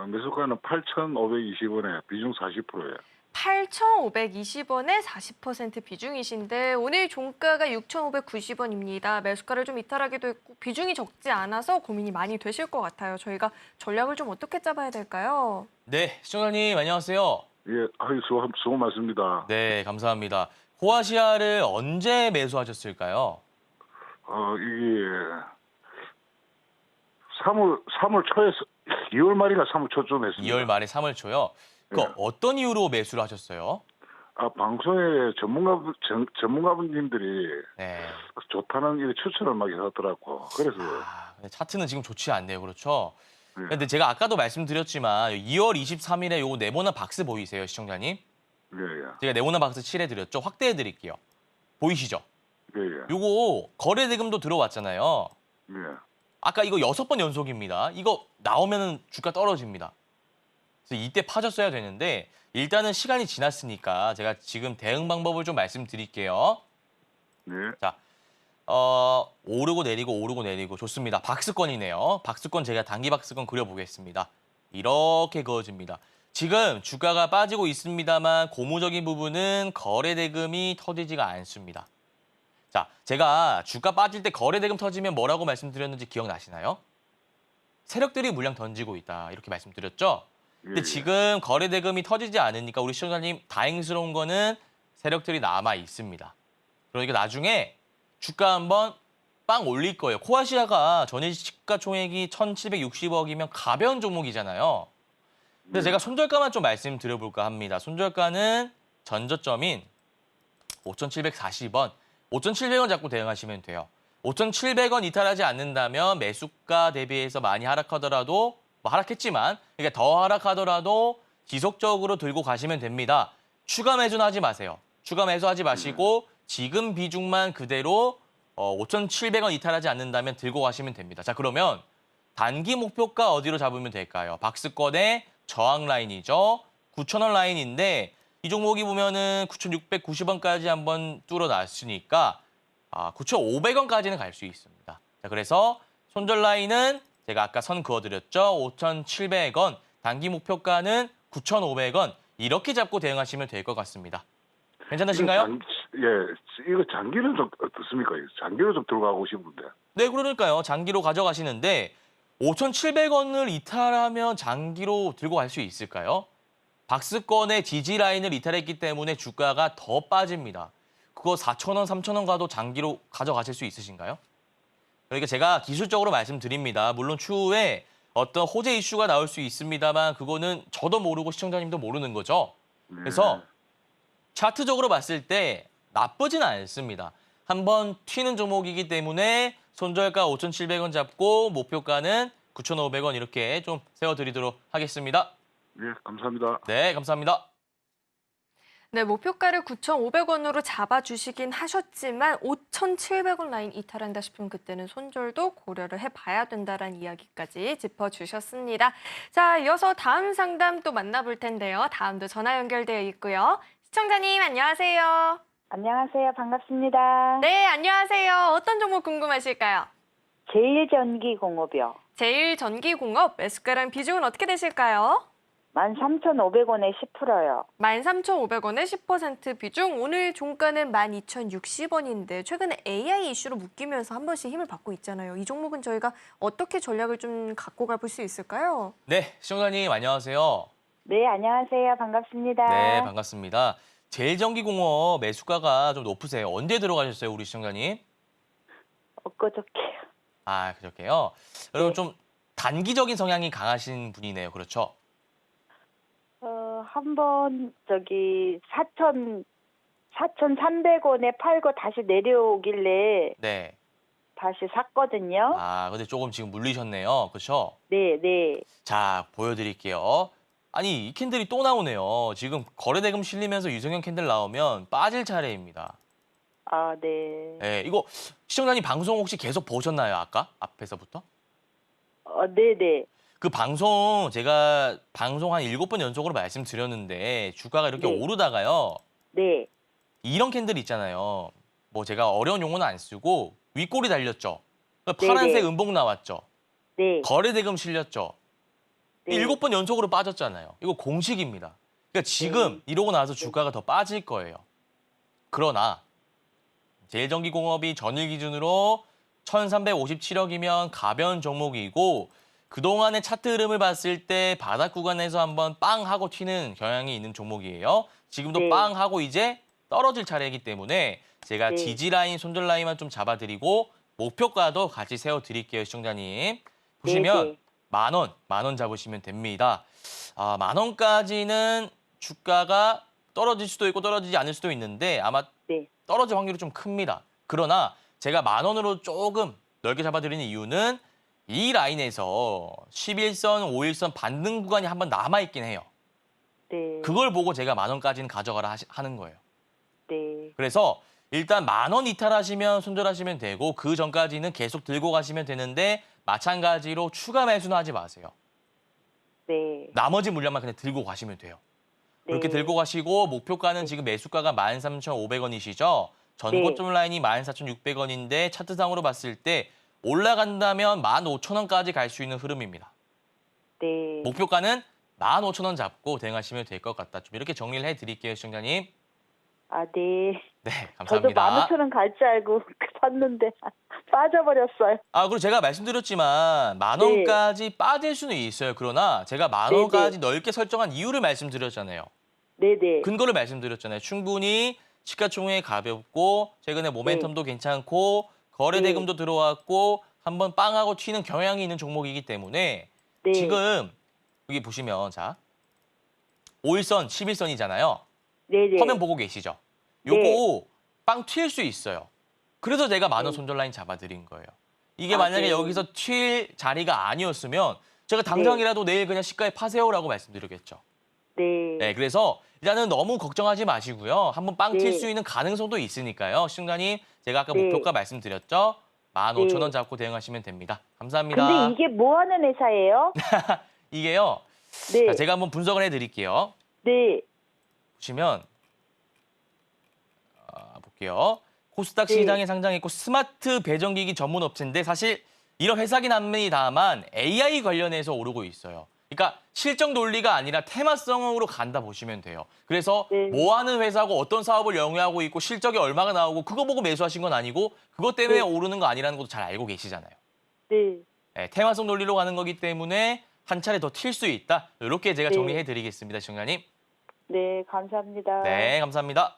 매수가는 8,520원에 비중 40%예요. 8,520원에 40% 비중이신데 오늘 종가가 6,590원입니다. 매수가를 좀 이탈하기도 했고 비중이 적지 않아서 고민이 많이 되실 것 같아요. 저희가 전략을 좀 어떻게 짜봐야 될까요? 네, 시청자님 안녕하세요. 예, 수고 많습니다. 네, 감사합니다. 코아시아를 언제 매수하셨을까요? 이게 3월 초에서 2월 말이나 3월 초쯤 했습니다. 2월 말에 3월 초요. 그 네. 어떤 이유로 매수를 하셨어요? 방송에 전문가분님들이 네. 좋다는 이 추천을 막 하더라고. 그래서 근데 차트는 지금 좋지 않네요. 그렇죠? 예, 근데 제가 아까도 말씀드렸지만 2월 23일에 요거 네모난 박스 보이세요, 시청자님? 예, 예, 제가 네모난 박스 칠해드렸죠? 확대해드릴게요. 보이시죠? 예, 예, 요거 거래 대금도 들어왔잖아요. 예. 아까 이거 6번 연속입니다. 이거 나오면 주가 떨어집니다. 그래서 이때 파셨어야 되는데 일단은 시간이 지났으니까 제가 지금 대응 방법을 좀 말씀드릴게요. 네. 자, 오르고 내리고 좋습니다. 박스권이네요. 박스권 제가 단기 박스권 그려보겠습니다. 이렇게 그어집니다. 지금 주가가 빠지고 있습니다만 고무적인 부분은 거래 대금이 터지지가 않습니다. 자, 제가 주가 빠질 때 거래 대금 터지면 뭐라고 말씀드렸는지 기억나시나요? 세력들이 물량 던지고 있다 이렇게 말씀드렸죠? 근데 예, 지금 거래 대금이 터지지 않으니까 우리 시청자님 다행스러운 거는 세력들이 남아 있습니다. 그러니까 나중에 주가 한번 빵 올릴 거예요. 코아시아가 전일 시가총액이 1,760억이면 가벼운 종목이잖아요. 그래서 제가 손절가만 좀 말씀드려볼까 합니다. 손절가는 전저점인 5,740원, 5,700원 잡고 대응하시면 돼요. 5,700원 이탈하지 않는다면 매수가 대비해서 많이 하락하더라도 뭐 하락했지만 그러니까 더 하락하더라도 지속적으로 들고 가시면 됩니다. 추가 매수는 하지 마세요. 추가 매수하지 마시고 지금 비중만 그대로 5,700원 이탈하지 않는다면 들고 가시면 됩니다. 자, 그러면 단기 목표가 어디로 잡으면 될까요? 박스권의 저항 라인이죠. 9,000원 라인인데 이 종목이 보면은 9,690원까지 한번 뚫어놨으니까 9,500원까지는 갈 수 있습니다. 자, 그래서 손절 라인은 제가 아까 선 그어드렸죠. 5,700원, 단기 목표가는 9,500원 이렇게 잡고 대응하시면 될 것 같습니다. 괜찮으신가요? 이거 장기는 좀 어떻습니까? 장기로 좀 들어가고 싶은데. 네, 그러니까요. 장기로 가져가시는데 5,700원을 이탈하면 장기로 들고 갈 수 있을까요? 박스권의 지지 라인을 이탈했기 때문에 주가가 더 빠집니다. 그거 4,000원, 3,000원 가도 장기로 가져가실 수 있으신가요? 그러니까 제가 기술적으로 말씀드립니다. 물론 추후에 어떤 호재 이슈가 나올 수 있습니다만 그거는 저도 모르고 시청자님도 모르는 거죠. 그래서 차트적으로 봤을 때 나쁘진 않습니다. 한번 튀는 종목이기 때문에 손절가 5,700원 잡고 목표가는 9,500원 이렇게 좀 세워드리도록 하겠습니다. 네, 감사합니다. 네, 감사합니다. 네, 목표가를 9,500원으로 잡아주시긴 하셨지만 5,700원 라인 이탈한다 싶으면 그때는 손절도 고려를 해봐야 된다는 이야기까지 짚어주셨습니다. 자, 이어서 다음 상담 또 만나볼 텐데요. 다음도 전화 연결되어 있고요. 시청자님 안녕하세요. 안녕하세요. 반갑습니다. 네, 안녕하세요. 어떤 종목 궁금하실까요? 제일전기공업이요. 제일전기공업 매수가랑 비중은 어떻게 되실까요? 13,500원에 10%요. 13,500원에 10% 비중, 오늘 종가는 12,060원인데 최근에 AI 이슈로 묶이면서 한 번씩 힘을 받고 있잖아요. 이 종목은 저희가 어떻게 전략을 좀 갖고 가볼 수 있을까요? 네, 시청자님 안녕하세요. 네, 안녕하세요. 반갑습니다. 네, 반갑습니다. 제일전기공업 매수가가 좀 높으세요. 언제 들어가셨어요, 우리 시청자님? 엊그저께요. 그저께요. 여러분 좀 단기적인 성향이 강하신 분이네요. 그렇죠? 한번 4,300원에 팔고 다시 내려오길래 네. 다시 샀거든요. 근데 조금 지금 물리셨네요. 그렇죠? 네, 네. 자, 보여드릴게요. 아니, 이 캔들이 또 나오네요. 지금 거래대금 실리면서 유성형 캔들 나오면 빠질 차례입니다. 네. 네, 이거 시청자님 방송 혹시 계속 보셨나요? 아까? 앞에서부터? 네, 네. 그 방송 제가 방송 한 7번 연속으로 말씀드렸는데 주가가 이렇게 네. 오르다가요. 네. 이런 캔들 있잖아요. 뭐 제가 어려운 용어는 안 쓰고 윗골이 달렸죠. 네네. 파란색 음봉 나왔죠. 네. 거래대금 실렸죠. 네. 7번 연속으로 빠졌잖아요. 이거 공식입니다. 그러니까 지금 이러고 나서 주가가 더 빠질 거예요. 그러나 제일전기공업이 전일 기준으로 1,357억이면 가벼운 종목이고 그동안의 차트 흐름을 봤을 때 바닥 구간에서 한번 빵 하고 튀는 경향이 있는 종목이에요. 지금도 네. 빵 하고 이제 떨어질 차례이기 때문에 제가 네. 지지 라인, 손절 라인만 좀 잡아드리고 목표가도 같이 세워드릴게요, 시청자님. 보시면 네. 만 원 잡으시면 됩니다. 아, 10,000원까지는 주가가 떨어질 수도 있고 떨어지지 않을 수도 있는데 아마 네. 떨어질 확률이 좀 큽니다. 그러나 제가 10,000원으로 조금 넓게 잡아드리는 이유는 이 라인에서 11선, 5일선 반등 구간이 한번 남아있긴 해요. 네. 그걸 보고 제가 10,000원까지는 가져가라 하는 거예요. 네. 그래서 일단 10,000원 이탈하시면 손절하시면 되고 그 전까지는 계속 들고 가시면 되는데 마찬가지로 추가 매수는 하지 마세요. 네. 나머지 물량만 그냥 들고 가시면 돼요. 그렇게 네. 들고 가시고 목표가는 지금 매수가가 13,500원이시죠? 전고점 라인이 14,600원인데 차트상으로 봤을 때 올라간다면 15,000원까지 갈 수 있는 흐름입니다. 네. 목표가는 15,000원 잡고 대응하시면 될 것 같다. 좀 이렇게 정리를 해드릴게요, 시청자님. 아, 네. 네, 저도 감사합니다. 15,000원 갈 줄 알고 샀는데 빠져버렸어요. 아, 그리고 제가 말씀드렸지만 10,000원까지 빠질 수는 있어요. 그러나 제가 10,000원까지 넓게 설정한 이유를 말씀드렸잖아요. 네네. 근거를 말씀드렸잖아요. 충분히 시가총액 가볍고 최근에 모멘텀도 괜찮고 거래 네. 대금도 들어왔고 한번 빵하고 튀는 경향이 있는 종목이기 때문에 네. 지금 여기 보시면 자 5일선, 11선이잖아요. 네네. 화면 보고 계시죠? 요거 빵 튈 수 있어요. 그래서 제가 10,000원 네. 손절 라인 잡아드린 거예요. 이게 아, 만약에 네. 여기서 튈 자리가 아니었으면 제가 당장이라도 내일 그냥 시가에 파세요라고 말씀드리겠죠. 네. 네, 그래서 일단은 너무 걱정하지 마시고요. 한번 빵 튈 네. 수 있는 가능성도 있으니까요. 시청자님, 제가 아까 네. 목표가 말씀드렸죠? 15,000원 네. 잡고 대응하시면 됩니다. 감사합니다. 근데 이게 뭐 하는 회사예요? 이게요. 네. 자, 제가 한번 분석을 해드릴게요. 네. 보시면 볼게요. 코스닥 네. 시장에 상장했고 스마트 배정기기 전문 업체인데 사실 이런 회사긴 합니다만 AI 관련해서 오르고 있어요. 그러니까 실적 논리가 아니라 테마성으로 간다 보시면 돼요. 그래서 네. 뭐 하는 회사고 어떤 사업을 영위하고 있고 실적이 얼마가 나오고 그거 보고 매수하신 건 아니고 그것 때문에 네. 오르는 거 아니라는 것도 잘 알고 계시잖아요. 네. 네, 테마성 논리로 가는 거기 때문에 한 차례 더 튈 수 있다. 이렇게 제가 네. 정리해 드리겠습니다, 시청자님. 네. 감사합니다. 네, 감사합니다.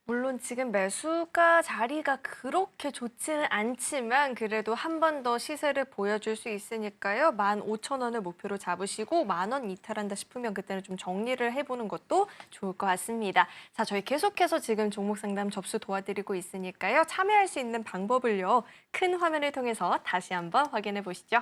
물론 지금 매수가 자리가 그렇게 좋지는 않지만 그래도 한 번 더 시세를 보여줄 수 있으니까요. 15,000원을 목표로 잡으시고 10,000원 이탈한다 싶으면 그때는 좀 정리를 해보는 것도 좋을 것 같습니다. 자, 저희 계속해서 지금 종목 상담 접수 도와드리고 있으니까요. 참여할 수 있는 방법을요. 큰 화면을 통해서 다시 한번 확인해 보시죠.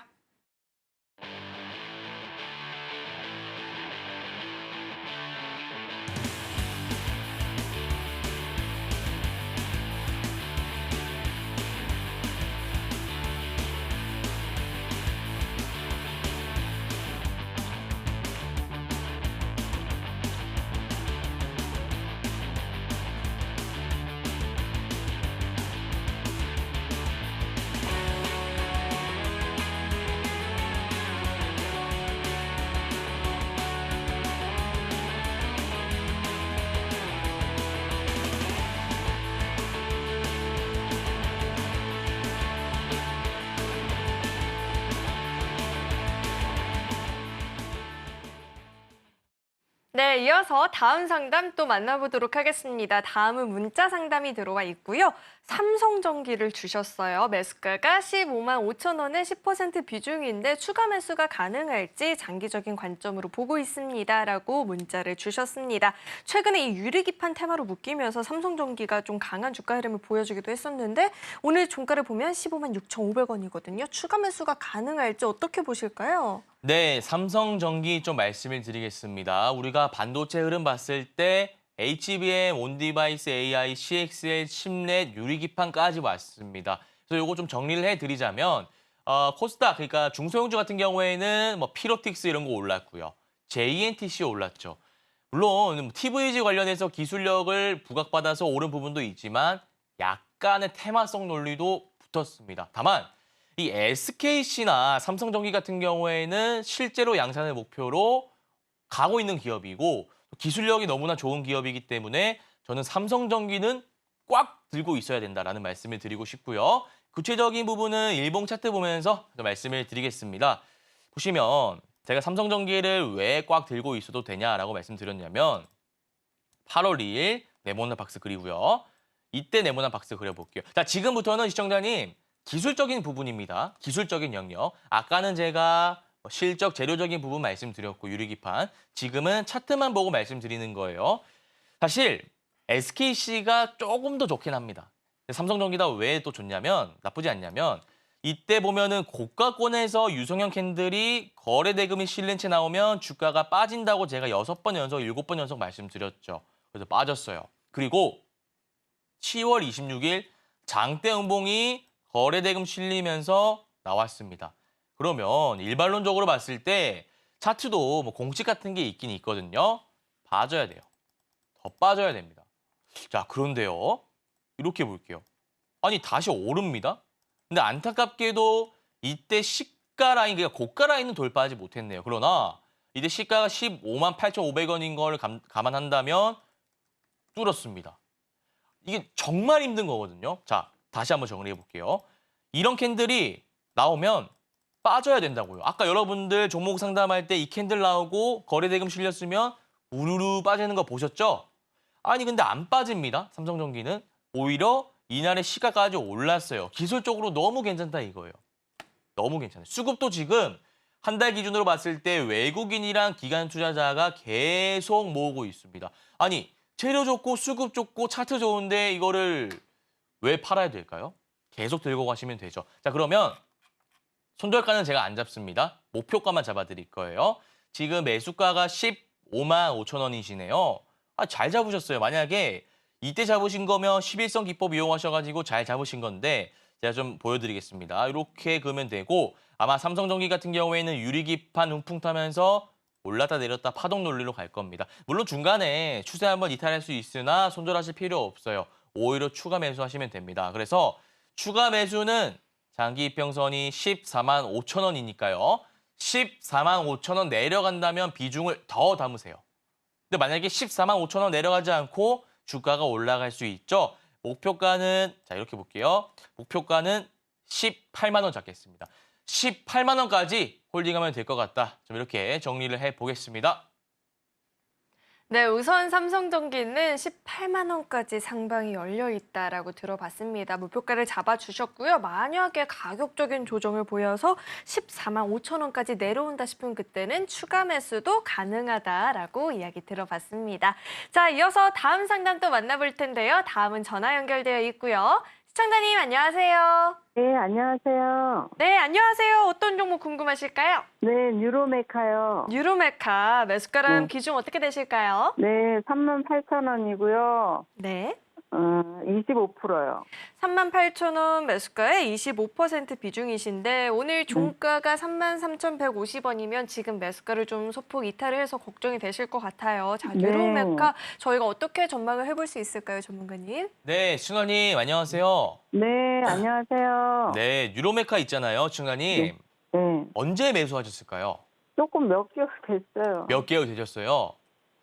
네, 이어서 다음 상담 또 만나보도록 하겠습니다. 다음은 문자 상담이 들어와 있고요. 삼성전기를 주셨어요. 매수가가 15만 5천 원의 10% 비중인데 추가 매수가 가능할지 장기적인 관점으로 보고 있습니다. 라고 문자를 주셨습니다. 최근에 이 유리기판 테마로 묶이면서 삼성전기가 좀 강한 주가 흐름을 보여주기도 했었는데 오늘 종가를 보면 15만 6,500원이거든요. 추가 매수가 가능할지 어떻게 보실까요? 네, 삼성전기 좀 말씀을 드리겠습니다. 우리가 반도체 흐름 봤을 때 HBM, 온디바이스 AI, CXL, 심넷, 유리기판까지 왔습니다. 그래서 이거 좀 정리를 해드리자면 코스닥, 그러니까 중소형주 같은 경우에는 뭐 피로틱스 이런 거 올랐고요. JNTC 올랐죠. 물론 TVG 관련해서 기술력을 부각받아서 오른 부분도 있지만 약간의 테마성 논리도 붙었습니다. 다만 이 SKC나 삼성전기 같은 경우에는 실제로 양산을 목표로 가고 있는 기업이고 기술력이 너무나 좋은 기업이기 때문에 저는 삼성전기는 꽉 들고 있어야 된다라는 말씀을 드리고 싶고요. 구체적인 부분은 일봉 차트 보면서 말씀을 드리겠습니다. 보시면 제가 삼성전기를 왜 꽉 들고 있어도 되냐라고 말씀드렸냐면 8월 2일 네모난 박스 그리고요. 이때 네모난 박스 그려볼게요. 자, 지금부터는 시청자님 기술적인 부분입니다. 기술적인 영역. 아까는 제가 실적, 재료적인 부분 말씀드렸고 유리기판. 지금은 차트만 보고 말씀드리는 거예요. 사실 SKC가 조금 더 좋긴 합니다. 삼성전기가 왜 또 좋냐면 나쁘지 않냐면 이때 보면은 고가권에서 유성형 캔들이 거래 대금이 실린 채 나오면 주가가 빠진다고 제가 6번 연속, 7번 연속 말씀드렸죠. 그래서 빠졌어요. 그리고 10월 26일 장대 음봉이 거래 대금 실리면서 나왔습니다. 그러면 일반론적으로 봤을 때 차트도 뭐 공식 같은 게 있긴 있거든요. 빠져야 돼요. 더 빠져야 됩니다. 자, 그런데요. 이렇게 볼게요. 아니, 다시 오릅니다. 근데 안타깝게도 이때 시가 라인, 그러니까 고가 라인은 돌파하지 못했네요. 그러나 이때 시가가 15만 8,500원인 걸 감안한다면 뚫었습니다. 이게 정말 힘든 거거든요. 자, 다시 한번 정리해 볼게요. 이런 캔들이 나오면 빠져야 된다고요. 아까 여러분들 종목 상담할 때 이 캔들 나오고 거래대금 실렸으면 우르르 빠지는 거 보셨죠? 아니, 근데 안 빠집니다. 삼성전기는. 오히려 이날의 시가까지 올랐어요. 기술적으로 너무 괜찮다 이거예요. 너무 괜찮아요. 수급도 지금 한 달 기준으로 봤을 때 외국인이랑 기관 투자자가 계속 모으고 있습니다. 아니, 재료 좋고 수급 좋고 차트 좋은데 이거를 왜 팔아야 될까요? 계속 들고 가시면 되죠. 자, 그러면 손절가는 제가 안 잡습니다. 목표가만 잡아드릴 거예요. 지금 매수가가 15만 5천 원이시네요. 아, 잘 잡으셨어요. 만약에 이때 잡으신 거면 11선 기법 이용하셔가지고 잘 잡으신 건데 제가 좀 보여드리겠습니다. 이렇게 그으면 되고 아마 삼성전기 같은 경우에는 유리기판 훈풍 타면서 올랐다 내렸다 파동 논리로 갈 겁니다. 물론 중간에 추세 한번 이탈할 수 있으나 손절하실 필요 없어요. 오히려 추가 매수하시면 됩니다. 그래서 추가 매수는 장기 이평선이 14만 5천 원이니까요. 14만 5천 원 내려간다면 비중을 더 담으세요. 근데 만약에 14만 5천 원 내려가지 않고 주가가 올라갈 수 있죠. 목표가는 자 이렇게 볼게요. 목표가는 18만 원 잡겠습니다. 18만 원까지 홀딩하면 될 것 같다. 좀 이렇게 정리를 해보겠습니다. 네, 우선 삼성전기는 18만 원까지 상방이 열려 있다라고 들어봤습니다. 목표가를 잡아주셨고요. 만약에 가격적인 조정을 보여서 14만 5천 원까지 내려온다 싶은 그때는 추가 매수도 가능하다라고 이야기 들어봤습니다. 자, 이어서 다음 상담 또 만나볼 텐데요. 다음은 전화 연결되어 있고요. 시청자님 안녕하세요. 네, 안녕하세요. 네, 안녕하세요. 어떤 종목 궁금하실까요? 네, 뉴로메카요. 유로메카 매수가랑 네. 비중 어떻게 되실까요? 네, 38,000원이고요. 네. 25%요. 38,000원 매수가의 25% 비중이신데 오늘 종가가 33,150원이면 지금 매수가를 좀 소폭 이탈을 해서 걱정이 되실 것 같아요. 자, 네. 유로메카 저희가 어떻게 전망을 해볼 수 있을까요, 전문가님? 네, 충가님 안녕하세요. 네, 안녕하세요. 네, 유로메카 있잖아요, 충가님. 네, 언제 매수하셨을까요? 조금 몇 개월 됐어요. 몇 개월 되셨어요?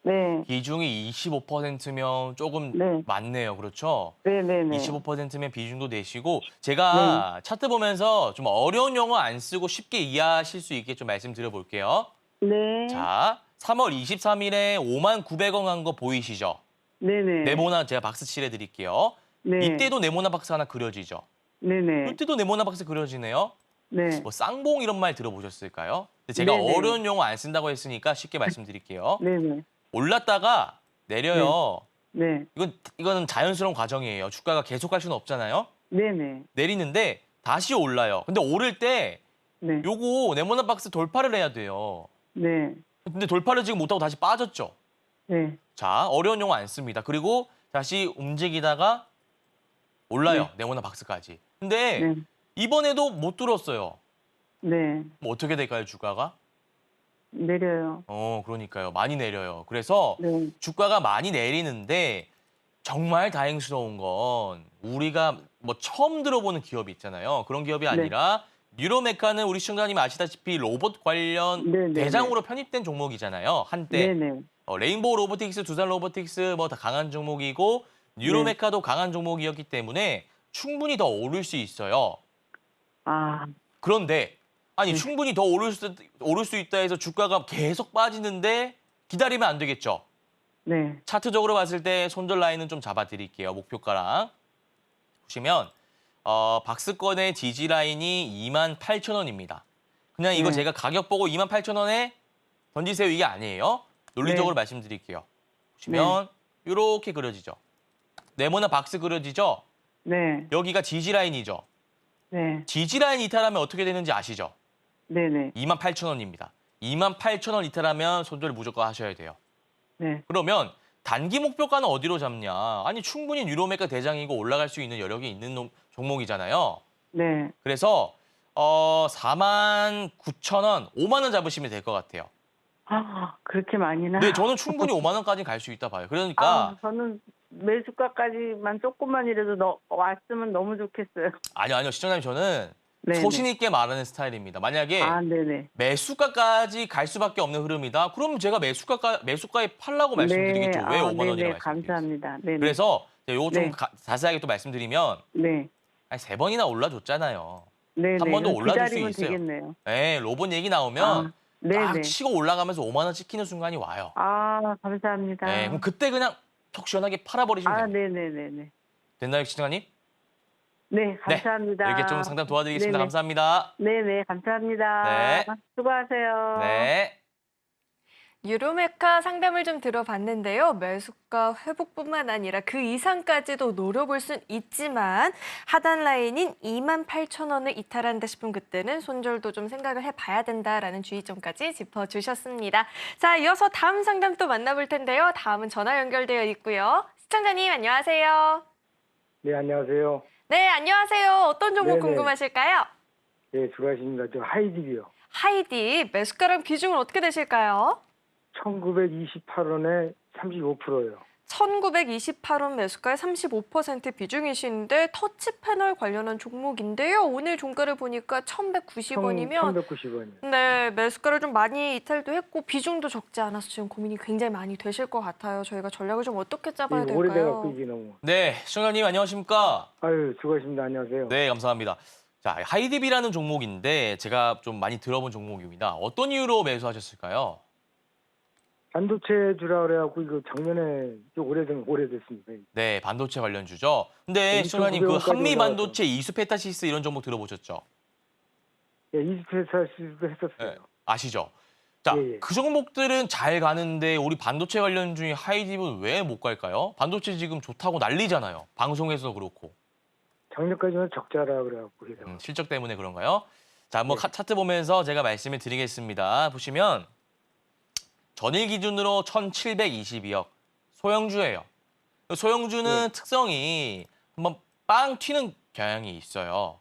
네, 비중이 25%면 조금 네. 많네요. 그렇죠? 네, 네, 네. 25%면 비중도 내시고 제가 차트 보면서 좀 어려운 용어 안 쓰고 쉽게 이해하실 수 있게 좀 말씀드려 볼게요. 네, 자, 3월 23일에 5만 900원 간 거 보이시죠? 네, 네. 네모난 제가 박스 칠해 드릴게요. 네. 이때도 네모난 박스 하나 그려지죠? 네, 네. 이때도 네모난 박스 그려지네요. 네. 뭐 쌍봉 이런 말 들어보셨을까요? 근데 제가 네네. 어려운 용어 안 쓴다고 했으니까 쉽게 말씀드릴게요. 네, 네. 올랐다가 내려요. 네. 이거는 자연스러운 과정이에요. 주가가 계속 갈 수는 없잖아요. 네, 네. 내리는데 다시 올라요. 근데 오를 때 네. 요거 네모난 박스 돌파를 해야 돼요. 네. 근데 돌파를 지금 못하고 다시 빠졌죠. 네. 자, 어려운 용어 안 씁니다. 그리고 다시 움직이다가 올라요. 네모난 박스까지. 근데 네. 이번에도 못 뚫었어요. 네. 뭐 어떻게 될까요, 주가가? 내려요. 그러니까요. 많이 내려요. 그래서 네. 주가가 많이 내리는데 정말 다행스러운 건 우리가 뭐 처음 들어보는 기업이 있잖아요. 그런 기업이 아니라 뉴로메카는 우리 시청자님 아시다시피 로봇 관련 네네네. 대장으로 편입된 종목이잖아요. 한때 네네. 레인보우 로보틱스, 두산 로보틱스 뭐 다 강한 종목이고 뉴로메카도 강한 종목이었기 때문에 충분히 더 오를 수 있어요. 아, 그런데 아니 네. 충분히 더 오를 수 있다 해서 주가가 계속 빠지는데 기다리면 안 되겠죠. 네. 차트적으로 봤을 때 손절 라인은 좀 잡아드릴게요. 목표가랑. 보시면 박스권의 지지 라인이 28,000원입니다. 그냥 이거 네. 제가 가격 보고 28,000원에 던지세요 이게 아니에요. 논리적으로 네. 말씀드릴게요. 보시면 이렇게 그려지죠. 네모난 박스 그려지죠. 네. 여기가 지지 라인이죠. 네. 지지 라인 이탈하면 어떻게 되는지 아시죠? 네네. 28,000원입니다. 28,000원 이탈하면 손절 무조건 하셔야 돼요. 네. 그러면 단기 목표가는 어디로 잡냐? 아니 충분히 뉴로메카 대장이고 올라갈 수 있는 여력이 있는 종목이잖아요. 네. 그래서 49,000원, 5만 원 잡으시면 될 것 같아요. 아, 그렇게 많이나? 네, 저는 충분히 5만 원까지 갈 수 있다 봐요. 아, 그러니까 저는 매수가까지만 조금만이라도 왔으면 너무 좋겠어요. 아니요, 시청자님 저는 네네. 소신 있게 말하는 스타일입니다. 만약에 아, 네네. 매수가까지 갈 수밖에 없는 흐름이다. 그럼 제가 매수가에 팔라고 말씀드리겠죠. 왜 5만 원이라고 네네. 말씀드리겠어요? 감사합니다. 네네. 그래서 요거 좀 네. 자세하게 또 말씀드리면 네. 아니, 3번이나 올라줬잖아요. 네네. 한 번 더 그럼 올라줄 수 기다리면 있어요. 되겠네요. 네, 로봇 얘기 나오면 아, 딱 네네. 치고 올라가면서 5만 원 찍히는 순간이 와요. 아, 감사합니다. 네, 그럼 그때 그냥 톡 시원하게 팔아버리시면 아, 됩니다. 네네네네. 됐나요, 시청자님? 네, 감사합니다. 이렇게 좀 상담 도와드리겠습니다. 네네. 감사합니다. 네네, 감사합니다. 네. 수고하세요. 네. 유로메카 상담을 좀 들어봤는데요. 매수가 회복뿐만 아니라 그 이상까지도 노려볼 순 있지만 하단 라인인 28,000원을 이탈한다 싶은 그때는 손절도 좀 생각을 해봐야 된다라는 주의점까지 짚어주셨습니다. 자, 이어서 다음 상담 또 만나볼 텐데요. 다음은 전화 연결되어 있고요. 시청자님 안녕하세요. 네, 안녕하세요. 네, 안녕하세요. 어떤 종목 네네. 궁금하실까요? 네, 수고하십니다. 저 하이디비요. 하이디, 매수가랑 비중은 어떻게 되실까요? 1928원에 35%예요. 1928원 매수가의 35% 비중이신데 터치 패널 관련한 종목인데요. 오늘 종가를 보니까 1,190원이면 1190원이요. 네, 매수가를 좀 많이 이탈도 했고 비중도 적지 않아서 지금 고민이 굉장히 많이 되실 것 같아요. 저희가 전략을 좀 어떻게 잡아야 오래돼갖고 될까요? 이게 너무. 네, 시청자님 안녕하십니까? 아유, 수고하십니다. 안녕하세요. 네, 감사합니다. 자, 하이디비라는 종목인데 제가 좀 많이 들어본 종목입니다. 어떤 이유로 매수하셨을까요? 반도체 주라 그래갖고 이거 작년에 좀 오래됐습니다. 네, 반도체 관련주죠. 근데 네, 시청자님 그 2,900원까지 한미 올라가죠. 반도체 이수페타시스 이런 종목 들어보셨죠? 예, 이스페사시도 했었어요. 네, 아시죠? 자, 예, 예. 그 종목들은 잘 가는데 우리 반도체 관련 중에 하이디브는 왜 못 갈까요? 반도체 지금 좋다고 난리잖아요. 방송에서 그렇고. 작년까지는 적자라 그래갖고. 실적 때문에 그런가요? 자, 한번 네. 차트 보면서 제가 말씀을 드리겠습니다. 보시면 전일 기준으로 1,722억 소형주예요. 소형주는 특성이 한번 빵 튀는 경향이 있어요.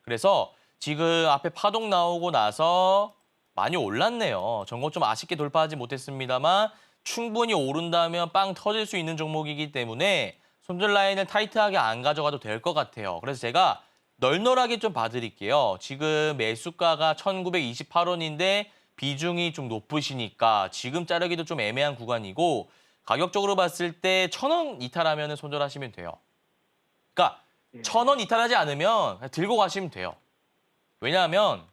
그래서 지금 앞에 파동 나오고 나서 많이 올랐네요. 전고 좀 아쉽게 돌파하지 못했습니다만 충분히 오른다면 빵 터질 수 있는 종목이기 때문에 손절 라인을 타이트하게 안 가져가도 될 것 같아요. 그래서 제가 널널하게 좀 봐드릴게요. 지금 매수가가 1,928원인데 비중이 좀 높으시니까 지금 자르기도 좀 애매한 구간이고 가격적으로 봤을 때 1,000원 이탈하면 손절하시면 돼요. 그러니까 1,000원 이탈하지 않으면 그냥 들고 가시면 돼요. 왜냐하면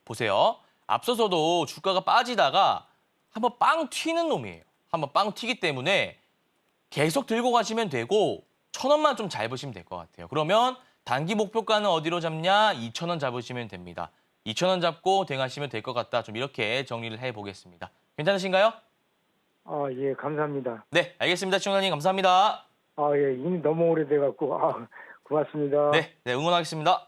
보세요. 앞서서도 주가가 빠지다가 한번 빵 튀는 놈이에요. 한번 빵 튀기 때문에 계속 들고 가시면 되고 1,000원만 좀 잘 보시면 될 것 같아요. 그러면 단기 목표가는 어디로 잡냐? 2,000원 잡으시면 됩니다. 2,000원 잡고 대응하시면 될 것 같다. 좀 이렇게 정리를 해보겠습니다. 괜찮으신가요? 아, 예, 감사합니다. 네, 알겠습니다. 시청자님 감사합니다. 아, 예, 이미 너무 오래돼갖고. 아, 고맙습니다. 네, 응원하겠습니다.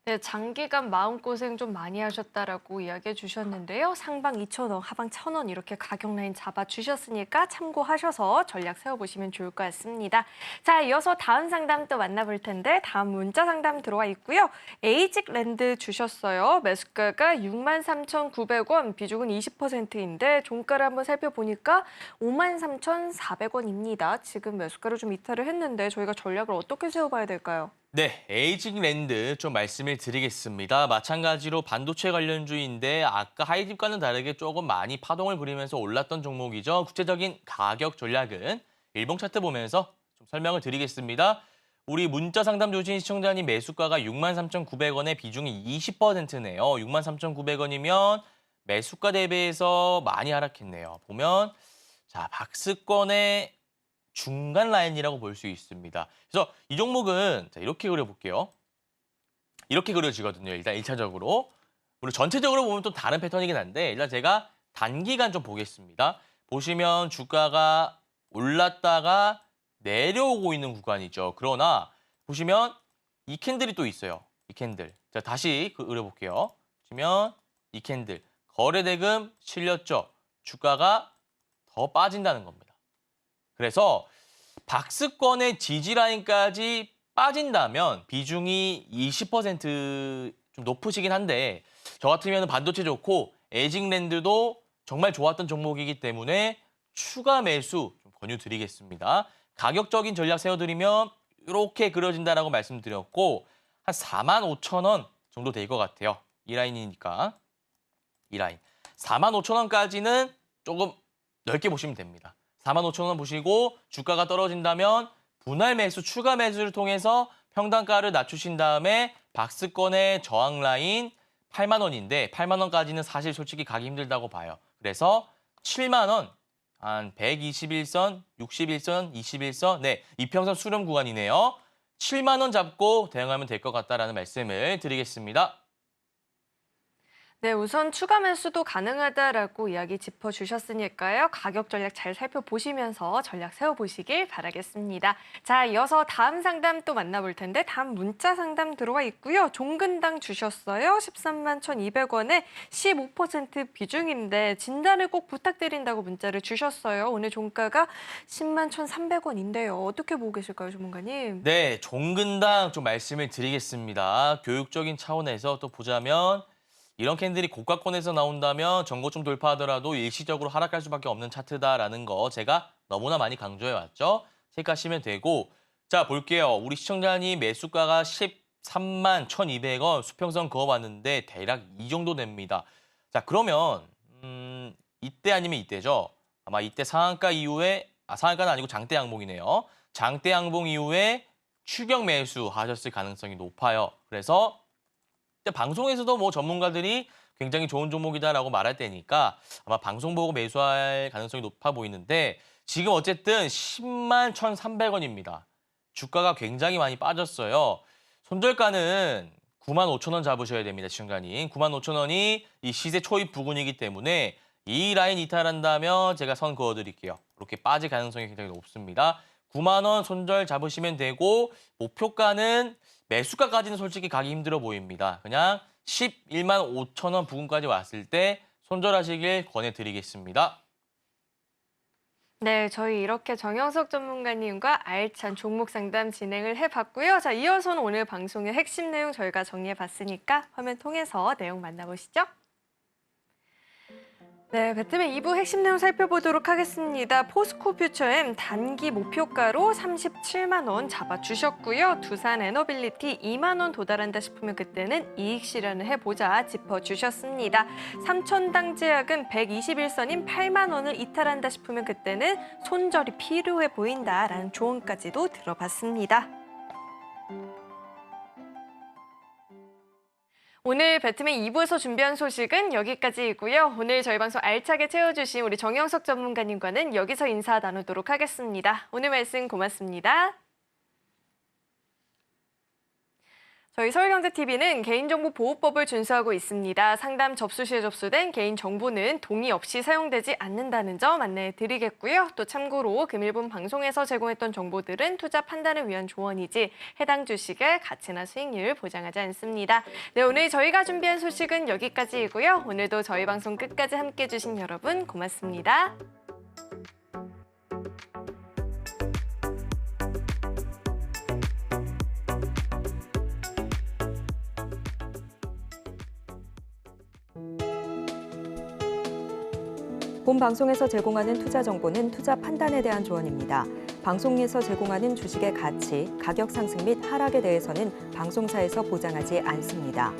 네, 장기간 마음고생 좀 많이 하셨다라고 이야기해 주셨는데요. 상방 2,000원, 하방 1,000원 이렇게 가격 라인 잡아주셨으니까 참고하셔서 전략 세워보시면 좋을 것 같습니다. 자, 이어서 다음 상담 또 만나볼 텐데 다음 문자 상담 들어와 있고요. 에이직랜드 주셨어요. 매수가가 63,900원, 비중은 20%인데 종가를 한번 살펴보니까 53,400원입니다. 지금 매수가를 좀 이탈을 했는데 저희가 전략을 어떻게 세워봐야 될까요? 네, 에이징랜드 좀 말씀을 드리겠습니다. 마찬가지로 반도체 관련주인데 아까 하이딥과는 다르게 조금 많이 파동을 부리면서 올랐던 종목이죠. 구체적인 가격 전략은 일봉 차트 보면서 좀 설명을 드리겠습니다. 우리 문자 상담 주신 시청자님 매수가가 63,900원에 비중이 20%네요. 63,900원이면 매수가 대비해서 많이 하락했네요. 보면 자, 박스권의 중간 라인이라고 볼 수 있습니다. 그래서 이 종목은 자, 이렇게 그려볼게요. 이렇게 그려지거든요. 일단 1차적으로. 그리고 전체적으로 보면 또 다른 패턴이긴 한데 일단 제가 단기간 좀 보겠습니다. 보시면 주가가 올랐다가 내려오고 있는 구간이죠. 그러나 보시면 이 캔들이 또 있어요. 이 캔들. 자, 다시 그려볼게요. 보시면 이 캔들. 거래대금 실렸죠. 주가가 더 빠진다는 겁니다. 그래서 박스권의 지지라인까지 빠진다면 비중이 20%좀 높으시긴 한데 저 같으면 반도체 좋고 에이징랜드도 정말 좋았던 종목이기 때문에 추가 매수 좀 권유드리겠습니다. 가격적인 전략 세워드리면 이렇게 그려진다라고 말씀드렸고 한 45,000원 정도 될 것 같아요. 이 라인이니까. 이 라인. 45,000원까지는 조금 넓게 보시면 됩니다. 45,000원 보시고 주가가 떨어진다면 분할 매수, 추가 매수를 통해서 평단가를 낮추신 다음에 박스권의 저항 라인 8만 원인데 8만 원까지는 사실 솔직히 가기 힘들다고 봐요. 그래서 7만 원, 한 121선, 61선, 21선, 네, 이평선 수렴 구간이네요. 7만 원 잡고 대응하면 될 것 같다라는 말씀을 드리겠습니다. 네, 우선 추가 매수도 가능하다라고 이야기 짚어주셨으니까요. 가격 전략 잘 살펴보시면서 전략 세워보시길 바라겠습니다. 자, 이어서 다음 상담 또 만나볼 텐데 다음 문자 상담 들어와 있고요. 종근당 주셨어요. 13만 1,200원에 15% 비중인데 진단을 꼭 부탁드린다고 문자를 주셨어요. 오늘 종가가 10만 1,300원인데요. 어떻게 보고 계실까요, 전문가님? 네, 종근당 좀 말씀을 드리겠습니다. 교육적인 차원에서 또 보자면 이런 캔들이 고가권에서 나온다면 전고점 돌파하더라도 일시적으로 하락할 수밖에 없는 차트다라는 거 제가 너무나 많이 강조해왔죠. 체크하시면 되고 자 볼게요. 우리 시청자님 매수가가 13만 1,200원 수평선 그어봤는데 대략 이 정도 됩니다. 자 그러면 이때 아니면 이때죠. 아마 이때 상한가 이후에 상한가는 아니고 장대 양봉이네요. 장대 양봉 이후에 추격 매수 하셨을 가능성이 높아요. 그래서 방송에서도 뭐 전문가들이 굉장히 좋은 종목이다라고 말할 때니까 아마 방송 보고 매수할 가능성이 높아 보이는데 지금 어쨌든 10만 1,300원입니다. 주가가 굉장히 많이 빠졌어요. 손절가는 9만 5천 원 잡으셔야 됩니다, 시청자님. 9만 5천 원이 이 시세 초입 부근이기 때문에 이 라인 이탈한다면 제가 선 그어드릴게요. 이렇게 빠질 가능성이 굉장히 높습니다. 9만 원 손절 잡으시면 되고 목표가는 매수가까지는 솔직히 가기 힘들어 보입니다. 그냥 11만 5천 원 부근까지 왔을 때 손절하시길 권해드리겠습니다. 네, 저희 이렇게 정영석 전문가님과 알찬 종목 상담 진행을 해봤고요. 자, 이어서는 오늘 방송의 핵심 내용 저희가 정리해봤으니까 화면 통해서 내용 만나보시죠. 네, 배트맨 2부 핵심 내용 살펴보도록 하겠습니다. 포스코 퓨처엠 단기 목표가로 37만 원 잡아주셨고요. 두산 에너빌리티 2만 원 도달한다 싶으면 그때는 이익 실현을 해보자 짚어주셨습니다. 삼천당 제약은 121선인 8만 원을 이탈한다 싶으면 그때는 손절이 필요해 보인다라는 조언까지도 들어봤습니다. 오늘 배트맨 2부에서 준비한 소식은 여기까지이고요. 오늘 저희 방송 알차게 채워주신 우리 정영석 전문가님과는 여기서 인사 나누도록 하겠습니다. 오늘 말씀 고맙습니다. 저희 서울경제TV는 개인정보보호법을 준수하고 있습니다. 상담 접수 시에 접수된 개인정보는 동의 없이 사용되지 않는다는 점 안내해드리겠고요. 또 참고로 금일본 방송에서 제공했던 정보들은 투자 판단을 위한 조언이지 해당 주식의 가치나 수익률 보장하지 않습니다. 네, 오늘 저희가 준비한 소식은 여기까지이고요. 오늘도 저희 방송 끝까지 함께해 주신 여러분 고맙습니다. 본 방송에서 제공하는 투자 정보는 투자 판단에 대한 조언입니다. 방송에서 제공하는 주식의 가치, 가격 상승 및 하락에 대해서는 방송사에서 보장하지 않습니다.